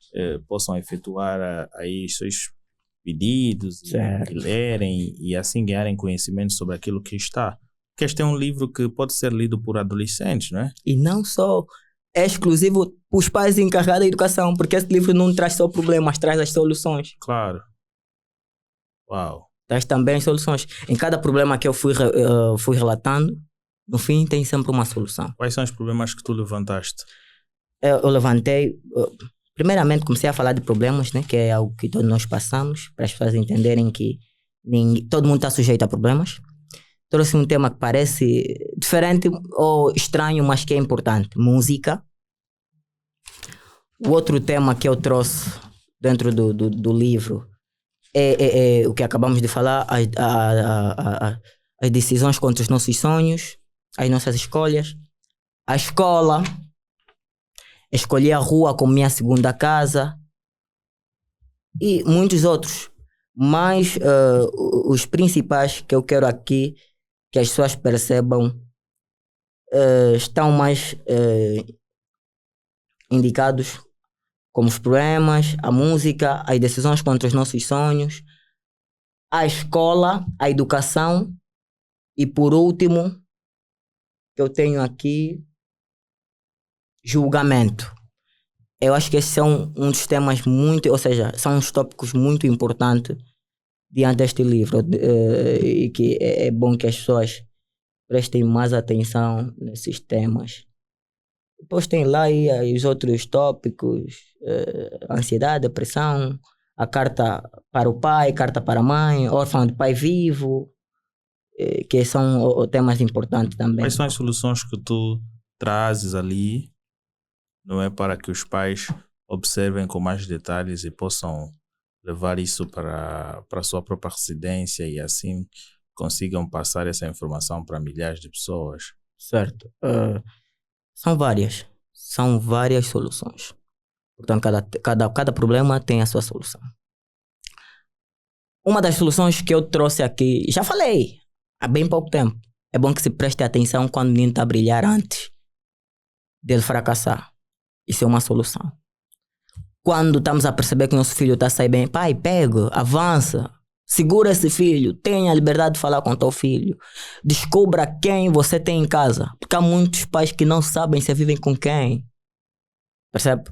Possam efetuar aí os seus pedidos e lerem e assim ganharem conhecimento sobre aquilo que está. Porque este é um livro que pode ser lido por adolescentes, não é? E não só... É exclusivo para os pais encarregados da educação, porque esse livro não traz só problemas, traz as soluções. Claro. Uau. Traz também soluções. Em cada problema que eu fui relatando, no fim tem sempre uma solução. Quais são os problemas que tu levantaste? Eu levantei... primeiramente comecei a falar de problemas, né, que é algo que todos nós passamos, para as pessoas entenderem que todo mundo está sujeito a problemas. Trouxe um tema que parece diferente ou estranho, mas que é importante. Música. O outro tema que eu trouxe dentro do livro é o que acabamos de falar, as decisões contra os nossos sonhos, as nossas escolhas. A escola. Escolhi a rua como minha segunda casa. E muitos outros. Mas os principais que eu quero aqui que as pessoas percebam estão mais indicados como os problemas, a música, as decisões contra os nossos sonhos, a escola, a educação e por último que eu tenho aqui, julgamento. Eu acho que esses são um dos temas muito, ou seja, são uns tópicos muito importantes diante deste livro e que é bom que as pessoas prestem mais atenção nesses temas. Depois tem lá aí os outros tópicos, ansiedade, depressão, a carta para o pai, carta para a mãe, órfão de pai vivo, que são temas importantes também. Quais são as soluções que tu trazes ali, não é, para que os pais observem com mais detalhes e possam levar isso para a sua própria residência e assim consigam passar essa informação para milhares de pessoas? Certo. São várias soluções. Portanto, cada problema tem a sua solução. Uma das soluções que eu trouxe aqui, já falei há bem pouco tempo. É bom que se preste atenção quando o menino está a brilhar antes dele fracassar. Isso é uma solução. Quando estamos a perceber que o nosso filho está a sair bem, pai, pega, avança, segura esse filho, tenha a liberdade de falar com o teu filho. Descubra quem você tem em casa. Porque há muitos pais que não sabem se vivem com quem. Percebe?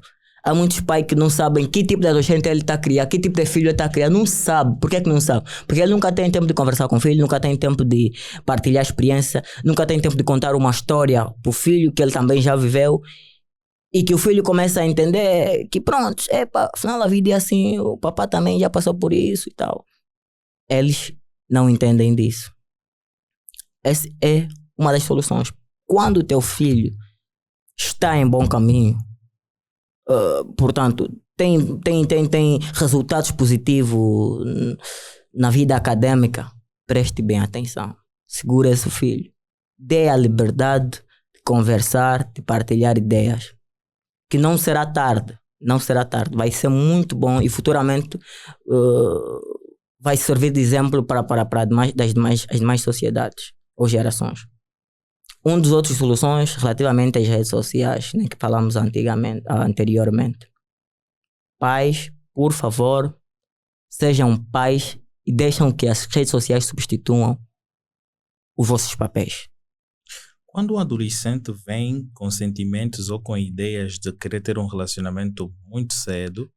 Há muitos pais que não sabem que tipo de adolescente ele está a criar, que tipo de filho ele está a criar. Não sabe. Por que não sabe? Porque ele nunca tem tempo de conversar com o filho, nunca tem tempo de partilhar experiência, nunca tem tempo de contar uma história para o filho que ele também já viveu. E que o filho começa a entender que pronto, afinal a vida é assim, o papai também já passou por isso e tal. Eles não entendem disso. Essa é uma das soluções. Quando o teu filho está em bom caminho, portanto, tem resultados positivos na vida acadêmica, preste bem atenção. Segura esse filho. Dê a liberdade de conversar, de partilhar ideias. Que não será tarde. Vai ser muito bom e futuramente vai servir de exemplo para as demais sociedades ou gerações. Um dos outros soluções relativamente às redes sociais, né, que falamos anteriormente. Pais, por favor, sejam pais e deixam que as redes sociais substituam os vossos papéis. Quando um adolescente vem com sentimentos ou com ideias de querer ter um relacionamento muito cedo,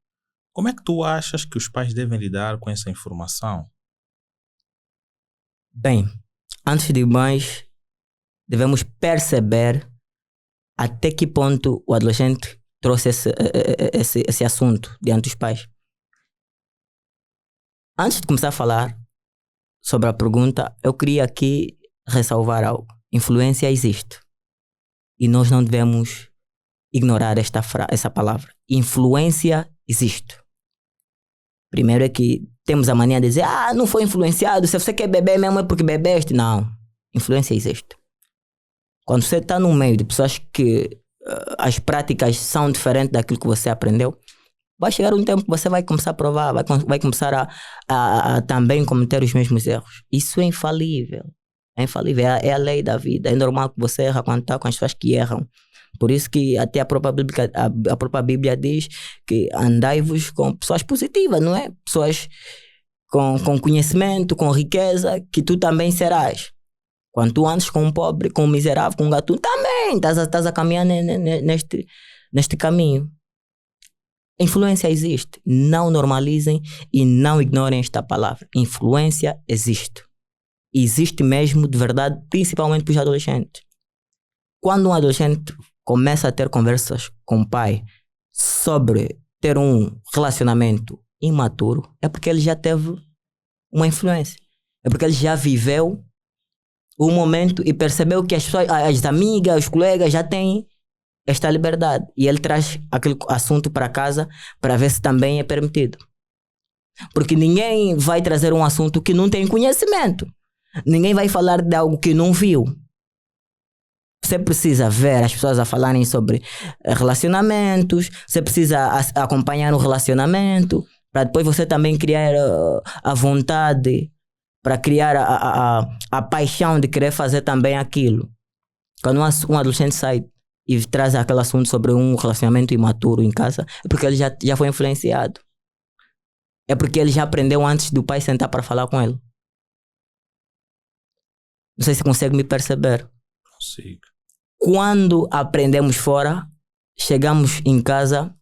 como é que tu achas que os pais devem lidar com essa informação? Bem, antes de mais, devemos perceber até que ponto o adolescente trouxe esse assunto diante dos pais. Antes de começar a falar sobre a pergunta, eu queria aqui ressalvar algo. Influência existe. E nós não devemos ignorar essa palavra. Influência existe. Primeiro é que temos a mania de dizer, não foi influenciado, se você quer beber mesmo é porque bebeste. Não. Influência existe. Quando você está no meio de pessoas que as práticas são diferentes daquilo que você aprendeu, vai chegar um tempo que você vai começar a provar, vai começar a também cometer os mesmos erros. Isso é infalível. É a lei da vida. É normal que você erra quando está com as pessoas que erram. Por isso que até a própria Bíblia diz que andai-vos com pessoas positivas, não é? Pessoas com conhecimento, com riqueza, que tu também serás. Quando tu andas com um pobre, com um miserável, com um gatuno, também estás a caminhar neste caminho. Influência existe. Não normalizem e não ignorem esta palavra. Influência existe. Existe mesmo de verdade, principalmente para os adolescentes. Quando um adolescente começa a ter conversas com o pai sobre ter um relacionamento imaturo, é porque ele já teve uma influência. É porque ele já viveu o momento e percebeu que as pessoas, as amigas, os colegas já têm esta liberdade. E ele traz aquele assunto para casa para ver se também é permitido. Porque ninguém vai trazer um assunto que não tem conhecimento. Ninguém vai falar de algo que não viu. Você precisa ver as pessoas a falarem sobre relacionamentos. Você precisa acompanhar o relacionamento para depois você também criar a vontade, para criar a paixão de querer fazer também aquilo. Quando um adolescente sai e traz aquele assunto sobre um relacionamento imaturo em casa, é porque ele já foi influenciado. É porque ele já aprendeu antes do pai sentar para falar com ele. Não sei se consegue me perceber. Consigo. Quando aprendemos fora, chegamos em casa,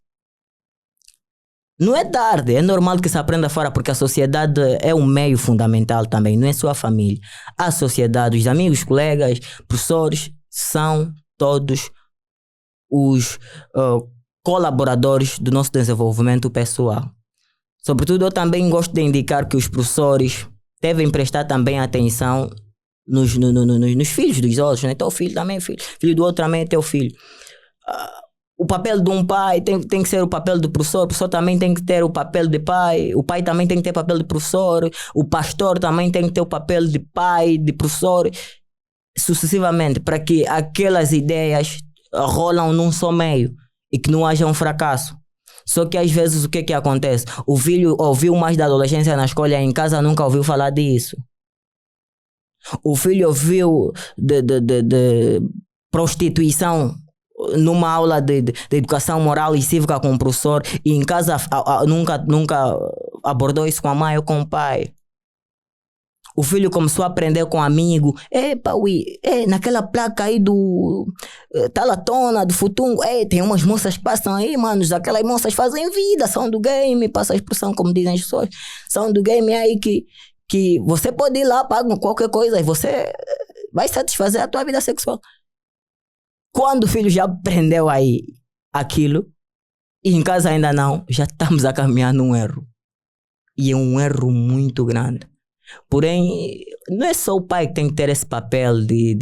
não é tarde, é normal que se aprenda fora, porque a sociedade é um meio fundamental também, não é só a família. A sociedade, os amigos, colegas, professores, são todos os colaboradores do nosso desenvolvimento pessoal. Sobretudo, eu também gosto de indicar que os professores devem prestar também atenção nos filhos dos outros, né? Teu filho também é filho do outro também é teu filho. O papel de um pai tem que ser o papel do professor também tem que ter o papel de pai, o pai também tem que ter o papel de professor, o pastor também tem que ter o papel de pai, de professor, sucessivamente, para que aquelas ideias rolam num só meio e que não haja um fracasso. Só que às vezes o que acontece? O filho ouviu mais da adolescência na escola e em casa nunca ouviu falar disso. O filho ouviu de prostituição numa aula de educação moral e cívica com o professor e em casa nunca abordou isso com a mãe ou com o pai. O filho começou a aprender com um amigo. Naquela placa aí do Talatona, do Futungo, tem umas moças que passam aí, manos. Aquelas moças fazem vida, são do game, passa a expressão como dizem as pessoas. São do game aí que você pode ir lá, paga qualquer coisa e você vai satisfazer a tua vida sexual. Quando o filho já aprendeu aí aquilo e em casa ainda não, já estamos a caminhar num erro. E é um erro muito grande. Porém, não é só o pai que tem que ter esse papel de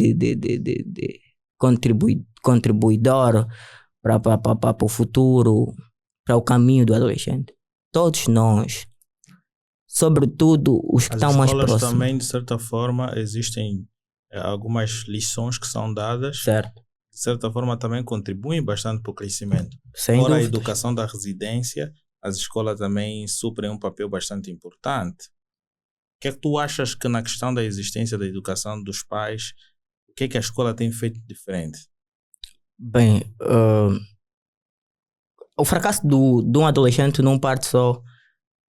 contribuidor para o futuro, para o caminho do adolescente. Todos nós, sobretudo os que estão mais próximos. As escolas também, de certa forma, existem algumas lições que são dadas. Certo. De certa forma, também contribuem bastante para o crescimento. Sem Fora dúvida. a educação da residência, as escolas também suprem um papel bastante importante. O que é que tu achas que na questão da existência da educação dos pais, o que é que a escola tem feito diferente? Bem, o fracasso de um adolescente não parte só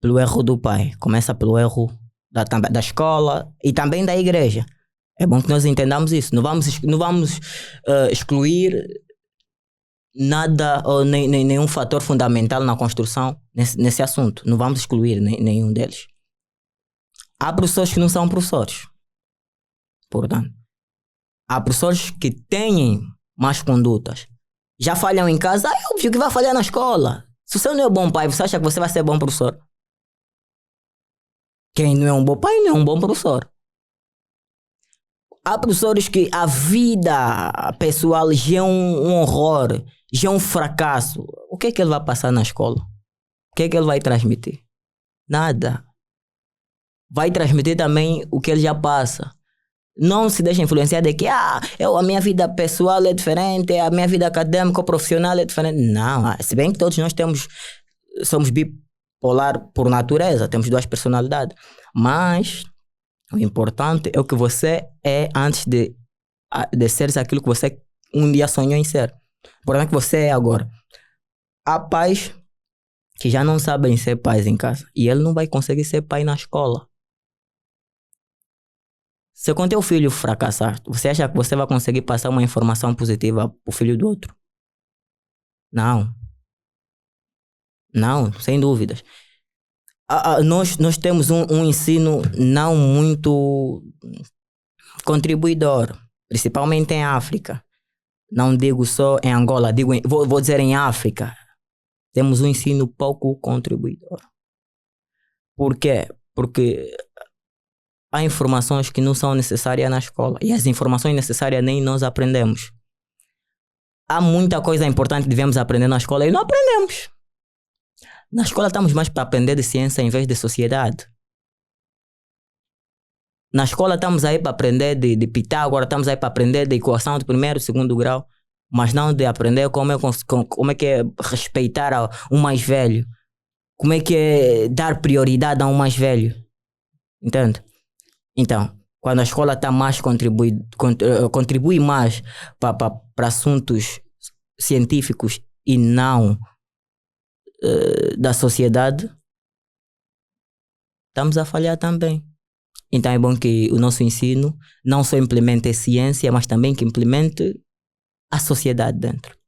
pelo erro do pai. Começa pelo erro da escola e também da igreja. É bom que nós entendamos isso. Não vamos excluir nada ou nenhum fator fundamental na construção nesse assunto. Não vamos excluir nenhum deles. Há professores que não são professores. Portanto, há professores que têm más condutas. Já falham em casa, é óbvio que vai falhar na escola. Se você não é bom pai, você acha que você vai ser bom professor? Quem não é um bom pai não é um bom professor. Há professores que a vida pessoal já é um horror, já é um fracasso. O que é que ele vai passar na escola? O que é que ele vai transmitir? Nada. Vai transmitir também o que ele já passa. Não se deixa influenciar de que a minha vida pessoal é diferente, a minha vida acadêmica ou profissional é diferente. Não, se bem que todos nós somos bipolar por natureza, temos duas personalidades. Mas o importante é o que você é antes de seres aquilo que você um dia sonhou em ser. Portanto, que você é agora. Há pais que já não sabem ser pais em casa e ele não vai conseguir ser pai na escola. Se com teu filho fracassar, você acha que você vai conseguir passar uma informação positiva para o filho do outro? Não. Não, sem dúvidas. Nós temos um ensino não muito contribuidor, principalmente em África. Não digo só em Angola, vou dizer em África. Temos um ensino pouco contribuidor. Por quê? Porque há informações que não são necessárias na escola. E as informações necessárias nem nós aprendemos. Há muita coisa importante que devemos aprender na escola e não aprendemos. Na escola estamos mais para aprender de ciência em vez de sociedade. Na escola estamos aí para aprender de Pitágoras, estamos aí para aprender de equação de primeiro e segundo grau, mas não de aprender como é que é respeitar um mais velho. Como é que é dar prioridade a um mais velho. Entende? Então, quando a escola está mais contribui mais para assuntos científicos e não da sociedade, estamos a falhar também. Então é bom que o nosso ensino não só implemente a ciência, mas também que implemente a sociedade dentro.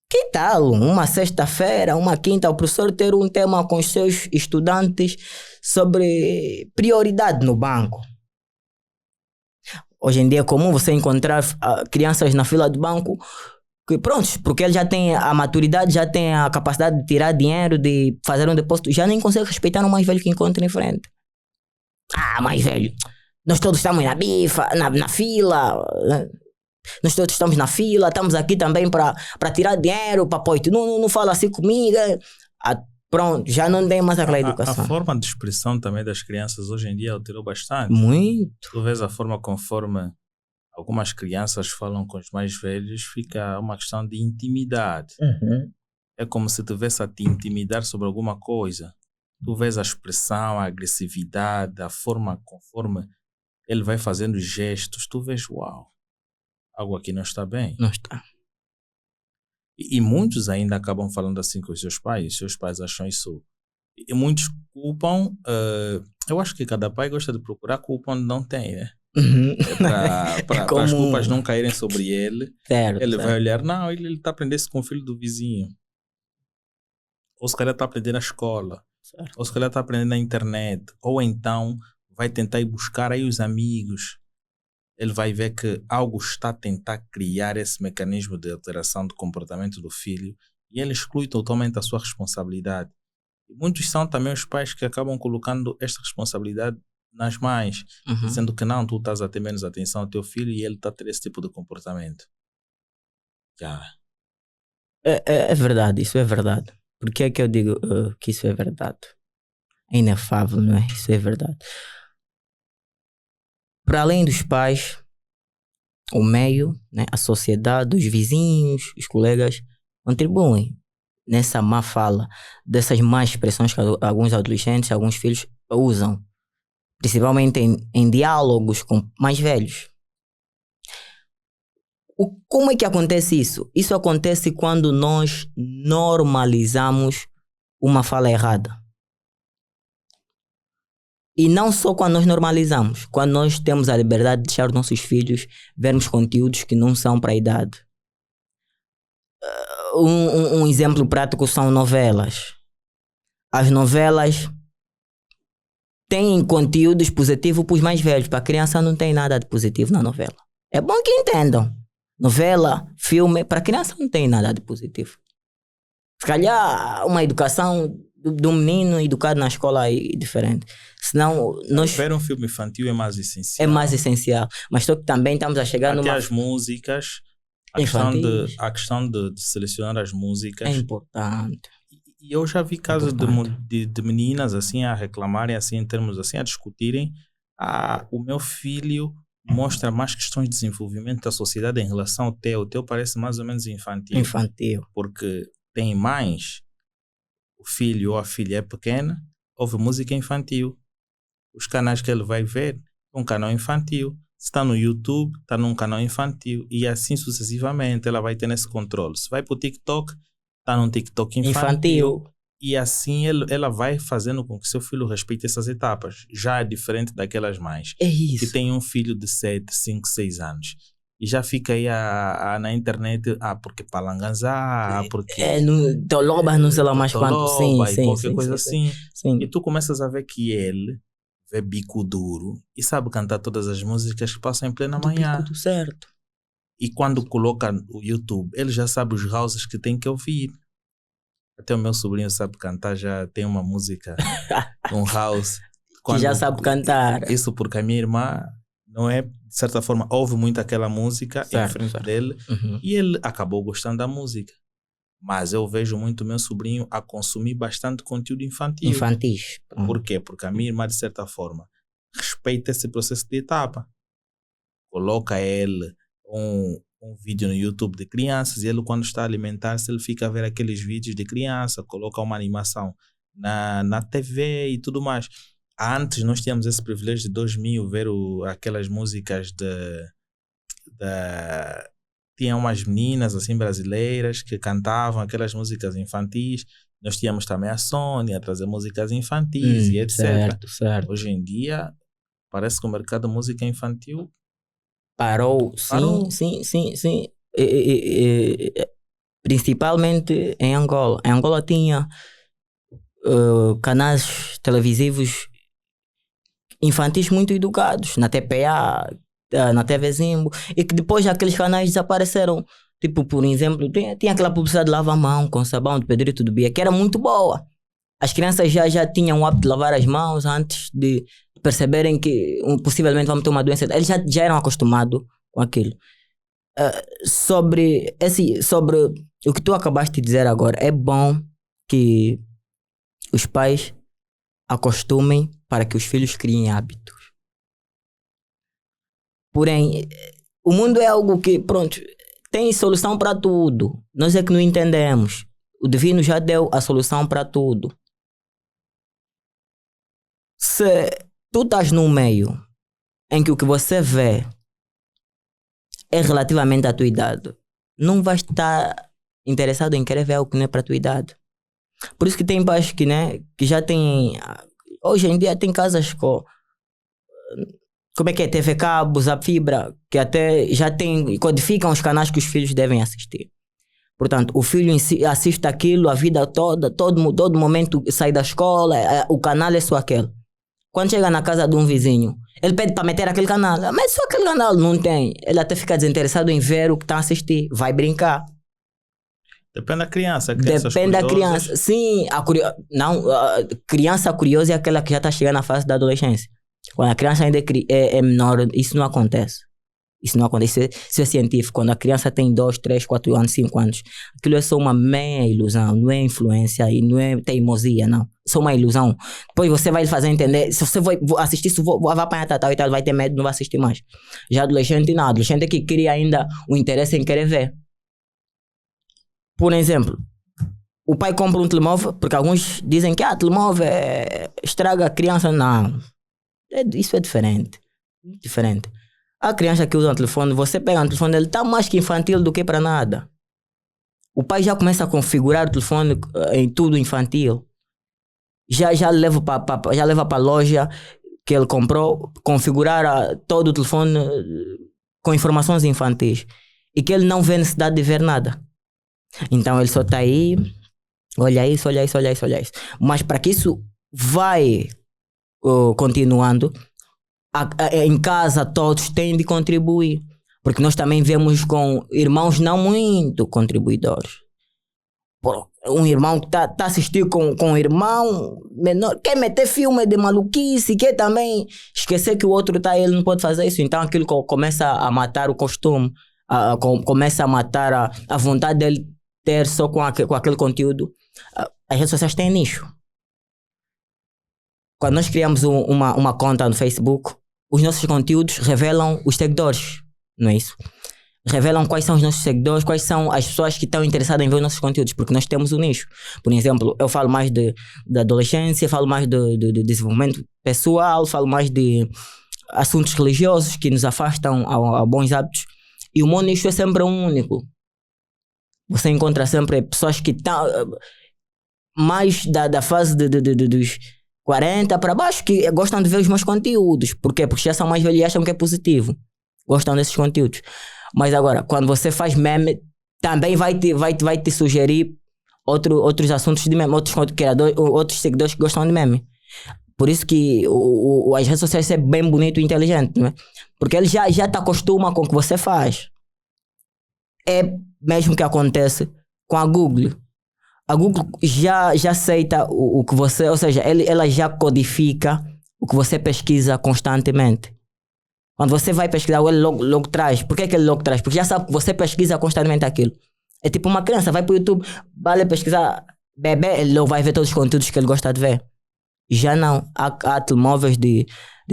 Que tal uma sexta-feira, uma quinta, o professor ter um tema com os seus estudantes sobre prioridade no banco? Hoje em dia é comum você encontrar crianças na fila do banco que prontos, porque ele já tem a maturidade, já tem a capacidade de tirar dinheiro, de fazer um depósito, já nem consegue respeitar o mais velho que encontra em frente. Mais velho, nós todos estamos na bifa, na fila, nós todos estamos na fila, estamos aqui também para tirar dinheiro, para apoio. Não fala assim comigo. Pronto, já não tem mais aquela educação. A forma de expressão também das crianças hoje em dia alterou bastante. Muito. Tu vês a forma conforme algumas crianças falam com os mais velhos, fica uma questão de intimidade. É como se tivesse a te intimidar sobre alguma coisa. Tu vês a expressão, a agressividade, a forma conforme ele vai fazendo gestos, tu vês, uau, algo aqui não está bem. Não está. E muitos ainda acabam falando assim com os seus pais acham isso. E muitos culpam, eu acho que cada pai gosta de procurar culpa onde não tem, né? Para as culpas não caírem sobre ele. Certo, Ele certo. vai olhar, não, ele está aprendendo isso com o filho do vizinho. Ou se calhar está aprendendo na escola. Certo. Ou se calhar está aprendendo na internet. Ou então vai tentar ir buscar aí os amigos. Ele vai ver que algo está a tentar criar esse mecanismo de alteração do comportamento do filho e ele exclui totalmente a sua responsabilidade. E muitos são também os pais que acabam colocando esta responsabilidade nas mães, dizendo que não, tu estás a ter menos atenção ao teu filho e ele está a ter esse tipo de comportamento. É verdade, isso é verdade. Por que é que eu digo que isso é verdade? É inefável, não é? Isso é verdade. Para além dos pais, o meio, né, a sociedade, os vizinhos, os colegas contribuem nessa má fala, dessas más expressões que alguns adolescentes, alguns filhos usam, principalmente em diálogos com mais velhos. Como é que acontece isso? Isso acontece quando nós normalizamos uma fala errada. E não só quando nós normalizamos, quando nós temos a liberdade de deixar os nossos filhos vermos conteúdos que não são para a idade. Um exemplo prático são novelas. As novelas têm conteúdos positivos para os mais velhos. Para a criança não tem nada de positivo na novela. É bom que entendam. Novela, filme, para a criança não tem nada de positivo. Se calhar uma educação do menino educado na escola é diferente. Senão, ver um filme infantil é mais essencial. É mais essencial. Mas só que também estamos a chegar até as músicas, a questão de selecionar as músicas é importante. E eu já vi casos de meninas assim a reclamarem assim em termos assim a discutirem. O meu filho mostra mais questões de desenvolvimento da sociedade em relação ao teu. O teu parece mais ou menos infantil. Porque tem mães, o filho ou a filha é pequena, ouve música infantil. Os canais que ele vai ver é um canal infantil. Se está no YouTube, está num canal infantil. E assim sucessivamente ela vai ter esse controle. Se vai para o TikTok, está num TikTok infantil. E assim ela vai fazendo com que seu filho respeite essas etapas. Já é diferente daquelas mães que tem um filho de 7, 5, 6 anos. E já fica aí na internet, porque palanganzá, porque... Tolobas, não sei lá mais quanto. Sim, qualquer coisa assim. E tu começas a ver que ele vê bico duro e sabe cantar todas as músicas que passam em plena manhã. Bico certo. E quando coloca o YouTube, ele já sabe os houses que tem que ouvir. Até o meu sobrinho sabe cantar, já tem uma música, um house. Que já sabe cantar. Isso porque a minha irmã, não é, de certa forma, ouve muito aquela música em frente dele e ele acabou gostando da música. Mas eu vejo muito o meu sobrinho a consumir bastante conteúdo infantil. Infantis. Por quê? Porque a minha irmã, de certa forma, respeita esse processo de etapa. Coloca ele um vídeo no YouTube de crianças e ele, quando está a alimentar-se, ele fica a ver aqueles vídeos de criança, coloca uma animação na TV e tudo mais. Antes nós tínhamos esse privilégio de 2000 ver aquelas músicas tinha umas meninas assim brasileiras que cantavam aquelas músicas infantis. Nós tínhamos também a Sony a trazer músicas infantis e etc. Certo. Hoje em dia parece que o mercado de música infantil parou. Sim. Principalmente em Angola. Em Angola tinha canais televisivos infantis muito educados, na TPA, na TV Zimbo, e que depois aqueles canais desapareceram. Tipo, por exemplo, tinha aquela publicidade de lava a mão com sabão de Pedrito do Bia, que era muito boa. As crianças já tinham o hábito de lavar as mãos antes de perceberem que possivelmente vão ter uma doença. Eles já eram acostumados com aquilo. Sobre o que tu acabaste de dizer agora, é bom que os pais acostumem para que os filhos criem hábitos. Porém, O mundo é algo que, pronto, tem solução para tudo. Nós é que não entendemos. O divino já deu a solução para tudo. Se tu estás num meio em que o que você vê é relativamente à tua idade, não vais estar interessado em querer ver algo que não é para a tua idade. Por isso que tem pais que, né, que já têm... Hoje em dia tem casas com... Como é que é? TV cabo, Zap Fibra, que até já tem, codificam os canais que os filhos devem assistir. Portanto, o filho assiste aquilo a vida toda, todo momento sai da escola, o canal é só aquele. Quando chega na casa de um vizinho, ele pede para meter aquele canal, mas só aquele canal não tem. Ele até fica desinteressado em ver o que está a assistir, vai brincar. Depende da criança. Depende da criança. Sim, a criança curiosa é aquela que já está chegando na fase da adolescência. Quando a criança ainda é menor, isso não acontece. Isso não acontece. Isso é científico. Quando a criança tem 2, 3, 4 anos, 5 anos, aquilo é só uma meia ilusão, não é influência e não é teimosia, não. Só uma ilusão. Depois você vai lhe fazer entender. Se você vai assistir isso, vou apanhar tal e tal, vai ter medo, não vai assistir mais. Já adolescente, não. Adolescente é que cria ainda o interesse em querer ver. Por exemplo, o pai compra um telemóvel, porque alguns dizem que telemóvel estraga a criança. Não. Isso é diferente. Diferente. A criança que usa um telefone, você pega um telefone, ele está mais que infantil do que para nada. O pai já começa a configurar o telefone em tudo infantil. Já leva para a loja que ele comprou, configurar todo o telefone com informações infantis. E que ele não vê necessidade de ver nada. Então ele só está aí, olha isso. Mas para que isso vai continuando, em casa todos têm de contribuir. Porque nós também vemos com irmãos não muito contribuidores. Um irmão que tá assistindo com um irmão menor, quer meter filme de maluquice, quer também esquecer que o outro ele não pode fazer isso. Então aquilo começa a matar o costume, começa a matar a vontade dele ter só com aquele conteúdo. As redes sociais têm nicho. Quando nós criamos uma conta no Facebook, os nossos conteúdos revelam os seguidores, não é isso? Revelam quais são os nossos seguidores, quais são as pessoas que estão interessadas em ver os nossos conteúdos, porque nós temos um nicho. Por exemplo, eu falo mais de adolescência, falo mais de desenvolvimento pessoal, falo mais de assuntos religiosos que nos afastam a bons hábitos. E o meu nicho é sempre único. Você encontra sempre pessoas que estão mais da fase dos 40 para baixo que gostam de ver os meus conteúdos. Por quê? Porque já são mais velhos e acham que é positivo. Gostam desses conteúdos. Mas agora, quando você faz meme, também vai te sugerir outros assuntos de meme, outros criadores, outros seguidores que gostam de meme. Por isso que as redes sociais são bem bonito e inteligente, não é? Porque ele já te acostuma com o que você faz. É mesmo que acontece com a Google. A Google já aceita o que você... Ou seja, ela já codifica o que você pesquisa constantemente. Quando você vai pesquisar, ele logo traz. Por que ele logo traz? Porque já sabe que você pesquisa constantemente aquilo. É tipo uma criança, vai para o YouTube, vai pesquisar bebê, ele logo vai ver todos os conteúdos que ele gosta de ver. Já não. Há telemóveis de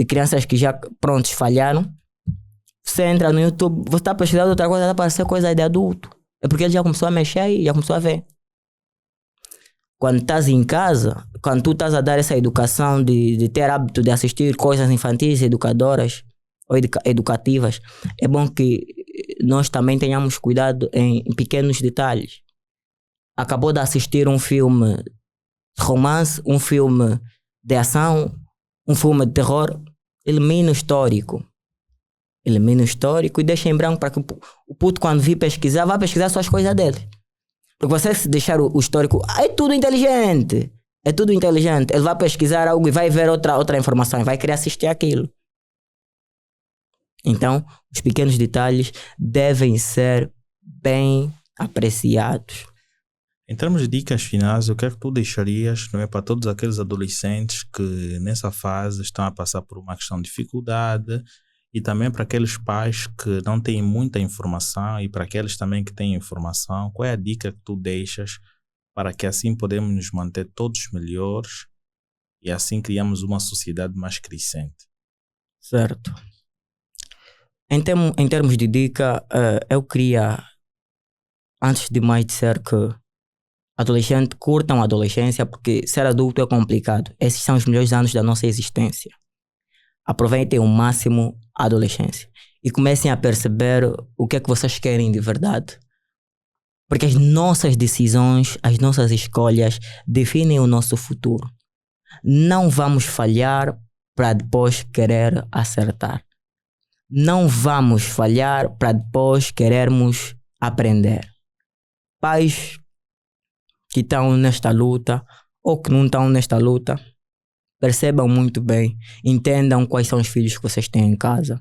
crianças que já, prontos, falharam. Você entra no YouTube, você está pesquisando outra coisa, vai aparecer coisa de adulto. É porque ele já começou a mexer e já começou a ver. Quando estás em casa, quando tu estás a dar essa educação de ter hábito de assistir coisas infantis, educadoras ou educativas, é bom que nós também tenhamos cuidado em pequenos detalhes. Acabou de assistir um filme de romance, um filme de ação, um filme de terror, elimina o histórico. Elimina o histórico e deixa em branco para que o puto, quando vir pesquisar, vá pesquisar só as coisas dele. Porque você, se deixar o histórico, é tudo inteligente. É tudo inteligente. Ele vai pesquisar algo e vai ver outra informação e vai querer assistir aquilo. Então, os pequenos detalhes devem ser bem apreciados. Em termos de dicas finais, o que é que tu deixarias, não é, para todos aqueles adolescentes que nessa fase estão a passar por uma questão de dificuldade, e também para aqueles pais que não têm muita informação e para aqueles também que têm informação, qual é a dica que tu deixas para que assim podemos nos manter todos melhores e assim criamos uma sociedade mais crescente? Certo. Em termos de dica, eu queria, antes de mais, dizer que adolescente, curtam a adolescência, porque ser adulto é complicado. Esses são os melhores anos da nossa existência. Aproveitem ao máximo a adolescência e comecem a perceber o que é que vocês querem de verdade. Porque as nossas decisões, as nossas escolhas definem o nosso futuro. Não vamos falhar para depois querer acertar. Não vamos falhar para depois querermos aprender. Pais que estão nesta luta ou que não estão nesta luta, percebam muito bem, entendam quais são os filhos que vocês têm em casa.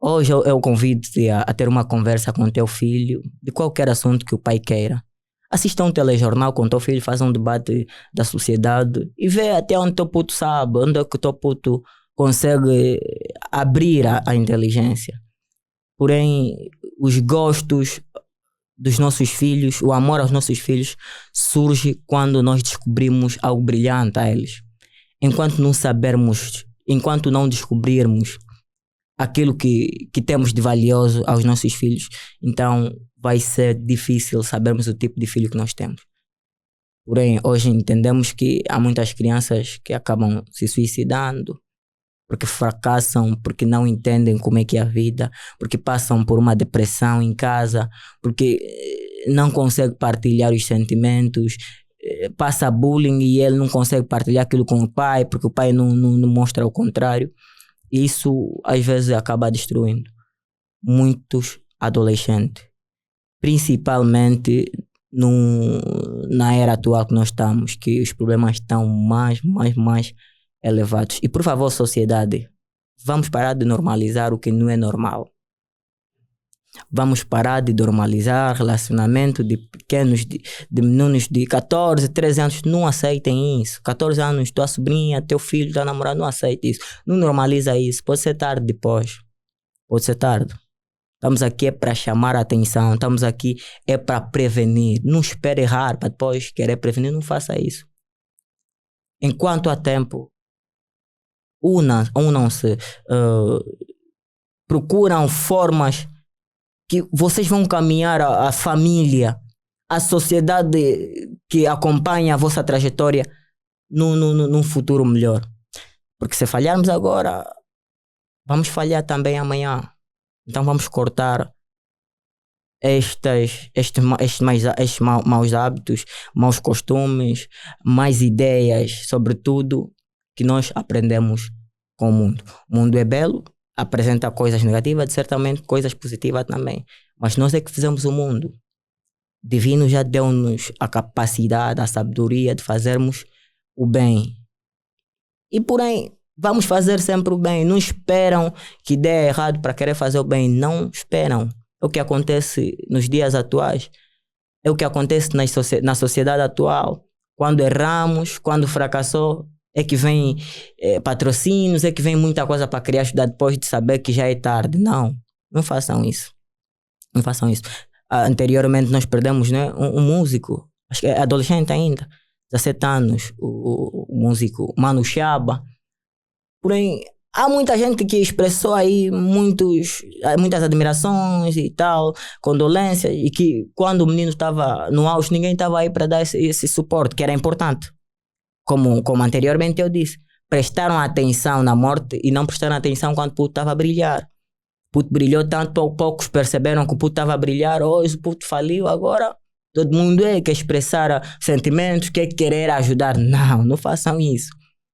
Hoje eu convido-te a ter uma conversa com o teu filho de qualquer assunto que o pai queira. Assista um telejornal com o teu filho, faz um debate da sociedade e vê até onde o teu puto sabe, onde é que o teu puto consegue abrir a inteligência. Porém, os gostos dos nossos filhos, o amor aos nossos filhos surge quando nós descobrimos algo brilhante a eles. Enquanto não descobrirmos aquilo que temos de valioso aos nossos filhos, então vai ser difícil sabermos o tipo de filho que nós temos. Porém, hoje entendemos que há muitas crianças que acabam se suicidando porque fracassam, porque não entendem como é que é a vida, porque passam por uma depressão em casa, porque não conseguem partilhar os sentimentos, passa bullying e ele não consegue partilhar aquilo com o pai, porque o pai não mostra o contrário. E isso às vezes acaba destruindo muitos adolescentes, principalmente na era atual que nós estamos, que os problemas estão mais elevados. E por favor, sociedade, vamos parar de normalizar o que não é normal. Vamos parar de normalizar relacionamento de pequenos, de meninos de 14, 13 anos. Não aceitem isso. 14 anos, tua sobrinha, teu filho, tua namorada, não aceita isso. Não normaliza isso. Pode ser tarde depois. Pode ser tarde. Estamos aqui para chamar a atenção. Estamos aqui para prevenir. Não espere errar para depois querer prevenir. Não faça isso. Enquanto há tempo, unam-se, procuram formas que vocês vão caminhar a família, a sociedade que acompanha a vossa trajetória num futuro melhor. Porque se falharmos agora, vamos falhar também amanhã. Então vamos cortar estes maus hábitos, maus costumes, mais ideias, sobretudo que nós aprendemos com o mundo. O mundo é belo, apresenta coisas negativas, certamente coisas positivas também. Mas nós é que fizemos o mundo. Divino já deu-nos a capacidade, a sabedoria de fazermos o bem. E porém, vamos fazer sempre o bem. Não esperam que dê errado para querer fazer o bem. Não esperam. É o que acontece nos dias atuais. É o que acontece na sociedade atual. Quando erramos, quando fracassou, é que vem patrocínios, é que vem muita coisa para criar estudar depois de saber que já é tarde. Não façam isso. Não façam isso. Anteriormente nós perdemos, né, um músico, acho que é adolescente ainda, 17 anos, o músico Manu Chaba. Porém, há muita gente que expressou aí muitas admirações e tal, condolências, e que quando o menino estava no auge, ninguém estava aí para dar esse suporte, que era importante. Como anteriormente eu disse, prestaram atenção na morte e não prestaram atenção quando o puto estava a brilhar. O puto brilhou tanto, poucos perceberam que o puto estava a brilhar. Hoje o puto faliu, agora todo mundo quer expressar sentimentos, quer querer ajudar. Não façam isso.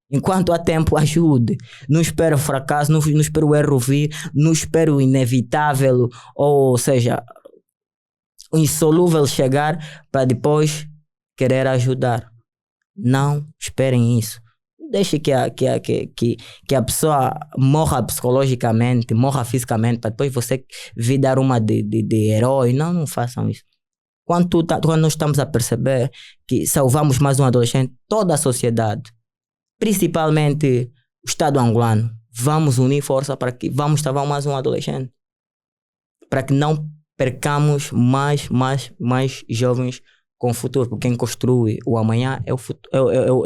Enquanto há tempo, ajude. Não espere o fracasso, não espere o erro vir, não espere o inevitável, ou seja, o insolúvel chegar para depois querer ajudar. Não esperem isso. Deixe que a pessoa morra psicologicamente, morra fisicamente, para depois você vir dar uma de herói. Não façam isso. Quando nós estamos a perceber que salvamos mais um adolescente, toda a sociedade, principalmente o Estado angolano, vamos unir força para que vamos salvar mais um adolescente. Para que não percamos mais jovens com o futuro, porque quem construi o amanhã é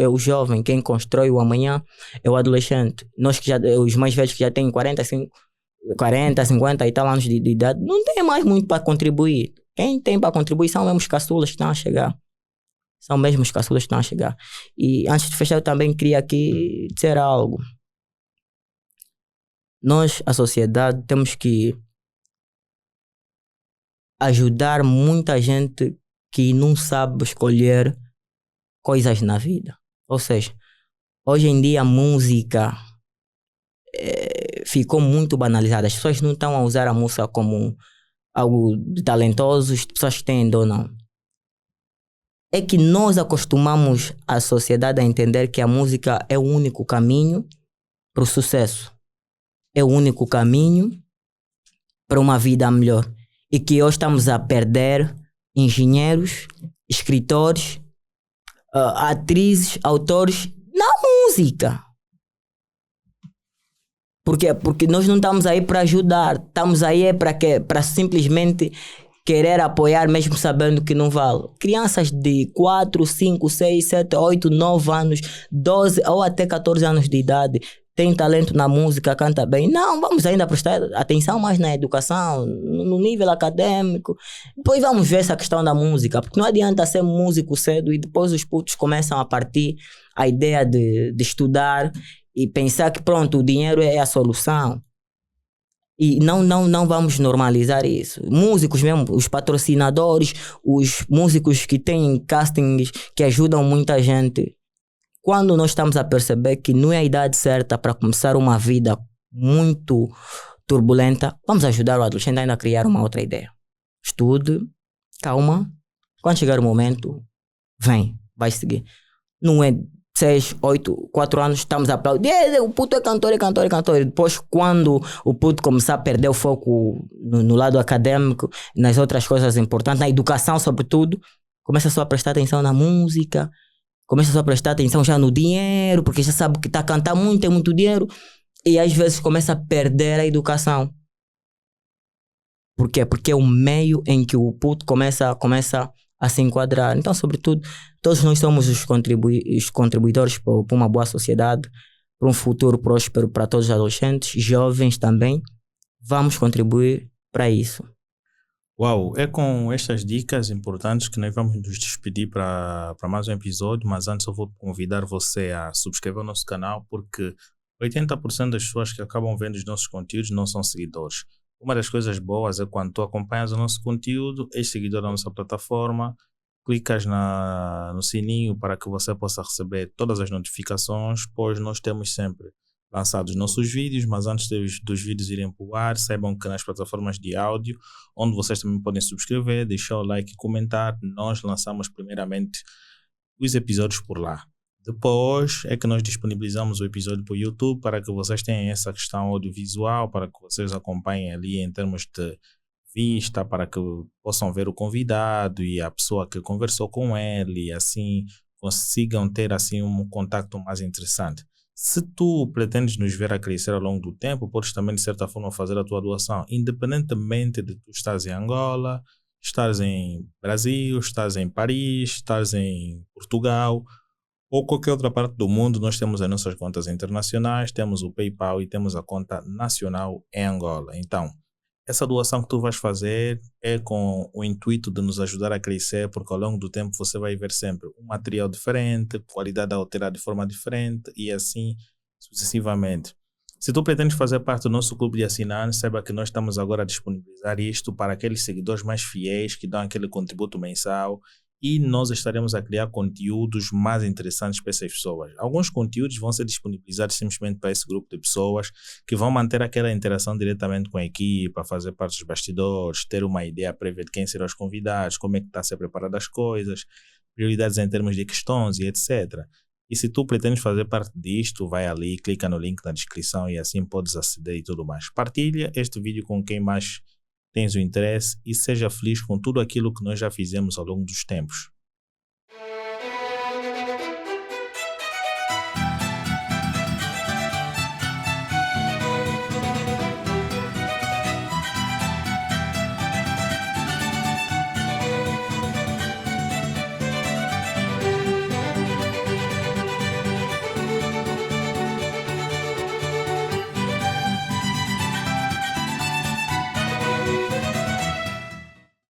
o jovem, quem constrói o amanhã é o adolescente. Nós os mais velhos que já têm 45, 40, 50 e tal anos de idade, não tem mais muito para contribuir. Quem tem para contribuir são mesmo os caçulas que estão a chegar. São mesmo os caçulas que estão a chegar. E antes de fechar, eu também queria aqui dizer algo. Nós, a sociedade, temos que ajudar muita gente que não sabe escolher coisas na vida. Ou seja, hoje em dia a música ficou muito banalizada. As pessoas não estão a usar a música como algo de talentosos, pessoas que têm dom, não. É que nós acostumamos a sociedade a entender que a música é o único caminho para o sucesso. É o único caminho para uma vida melhor. E que hoje estamos a perder engenheiros, escritores, atrizes, autores na música. Porque nós não estamos aí para ajudar. Estamos aí para simplesmente querer apoiar mesmo sabendo que não vale. Crianças de 4, 5, 6, 7, 8, 9 anos, 12 ou até 14 anos de idade têm talento na música, canta bem. Não, vamos ainda prestar atenção mais na educação, no nível acadêmico. Depois vamos ver essa questão da música, porque não adianta ser músico cedo e depois os putos começam a partir a ideia de estudar e pensar que pronto, o dinheiro é a solução. E não vamos normalizar isso. Músicos mesmo, os patrocinadores, os músicos que têm castings que ajudam muita gente. Quando nós estamos a perceber que não é a idade certa para começar uma vida muito turbulenta, vamos ajudar o adolescente ainda a criar uma outra ideia. Estude, calma. Quando chegar o momento, vai seguir. Não é 6, 8, 4 anos, estamos a aplaudir. O puto é cantor. E depois, quando o puto começar a perder o foco no lado acadêmico, nas outras coisas importantes, na educação sobretudo, começa só a prestar atenção na música, começa só a prestar atenção já no dinheiro, porque já sabe que está a cantar muito, tem muito dinheiro, e às vezes começa a perder a educação. Por quê? Porque é o meio em que o puto começa a se enquadrar. Então, sobretudo, todos nós somos os contribuidores para uma boa sociedade, para um futuro próspero para todos os adolescentes, jovens também. Vamos contribuir para isso. Uau, é com estas dicas importantes que nós vamos nos despedir para mais um episódio, mas antes eu vou convidar você a subscrever o nosso canal, porque 80% das pessoas que acabam vendo os nossos conteúdos não são seguidores. Uma das coisas boas é quando tu acompanhas o nosso conteúdo, és seguidor da nossa plataforma, clicas no sininho para que você possa receber todas as notificações, pois nós temos sempre lançados nossos vídeos, mas antes dos vídeos irem para o ar, saibam que nas plataformas de áudio, onde vocês também podem subscrever, deixar o like e comentar, nós lançamos primeiramente os episódios por lá. Depois é que nós disponibilizamos o episódio para o YouTube para que vocês tenham essa questão audiovisual, para que vocês acompanhem ali em termos de vista, para que possam ver o convidado e a pessoa que conversou com ele e assim consigam ter assim um contato mais interessante. Se tu pretendes nos ver a crescer ao longo do tempo, podes também de certa forma fazer a tua doação, independentemente de tu estás em Angola, estás em Brasil, estás em Paris, estás em Portugal ou qualquer outra parte do mundo. Nós temos as nossas contas internacionais, temos o PayPal e temos a conta nacional em Angola. Então, essa doação que tu vais fazer é com o intuito de nos ajudar a crescer, porque ao longo do tempo você vai ver sempre um material diferente, qualidade alterada de forma diferente e assim sucessivamente. Se tu pretendes fazer parte do nosso clube de assinantes, saiba que nós estamos agora a disponibilizar isto para aqueles seguidores mais fiéis que dão aquele contributo mensal e nós estaremos a criar conteúdos mais interessantes para essas pessoas. Alguns conteúdos vão ser disponibilizados simplesmente para esse grupo de pessoas que vão manter aquela interação diretamente com a equipa, fazer parte dos bastidores, ter uma ideia prévia de quem serão os convidados, como é que está a ser preparado as coisas, prioridades em termos de questões e etc. E se tu pretendes fazer parte disto, vai ali, clica no link na descrição e assim podes aceder e tudo mais. Partilha este vídeo com quem mais tens o interesse e seja feliz com tudo aquilo que nós já fizemos ao longo dos tempos.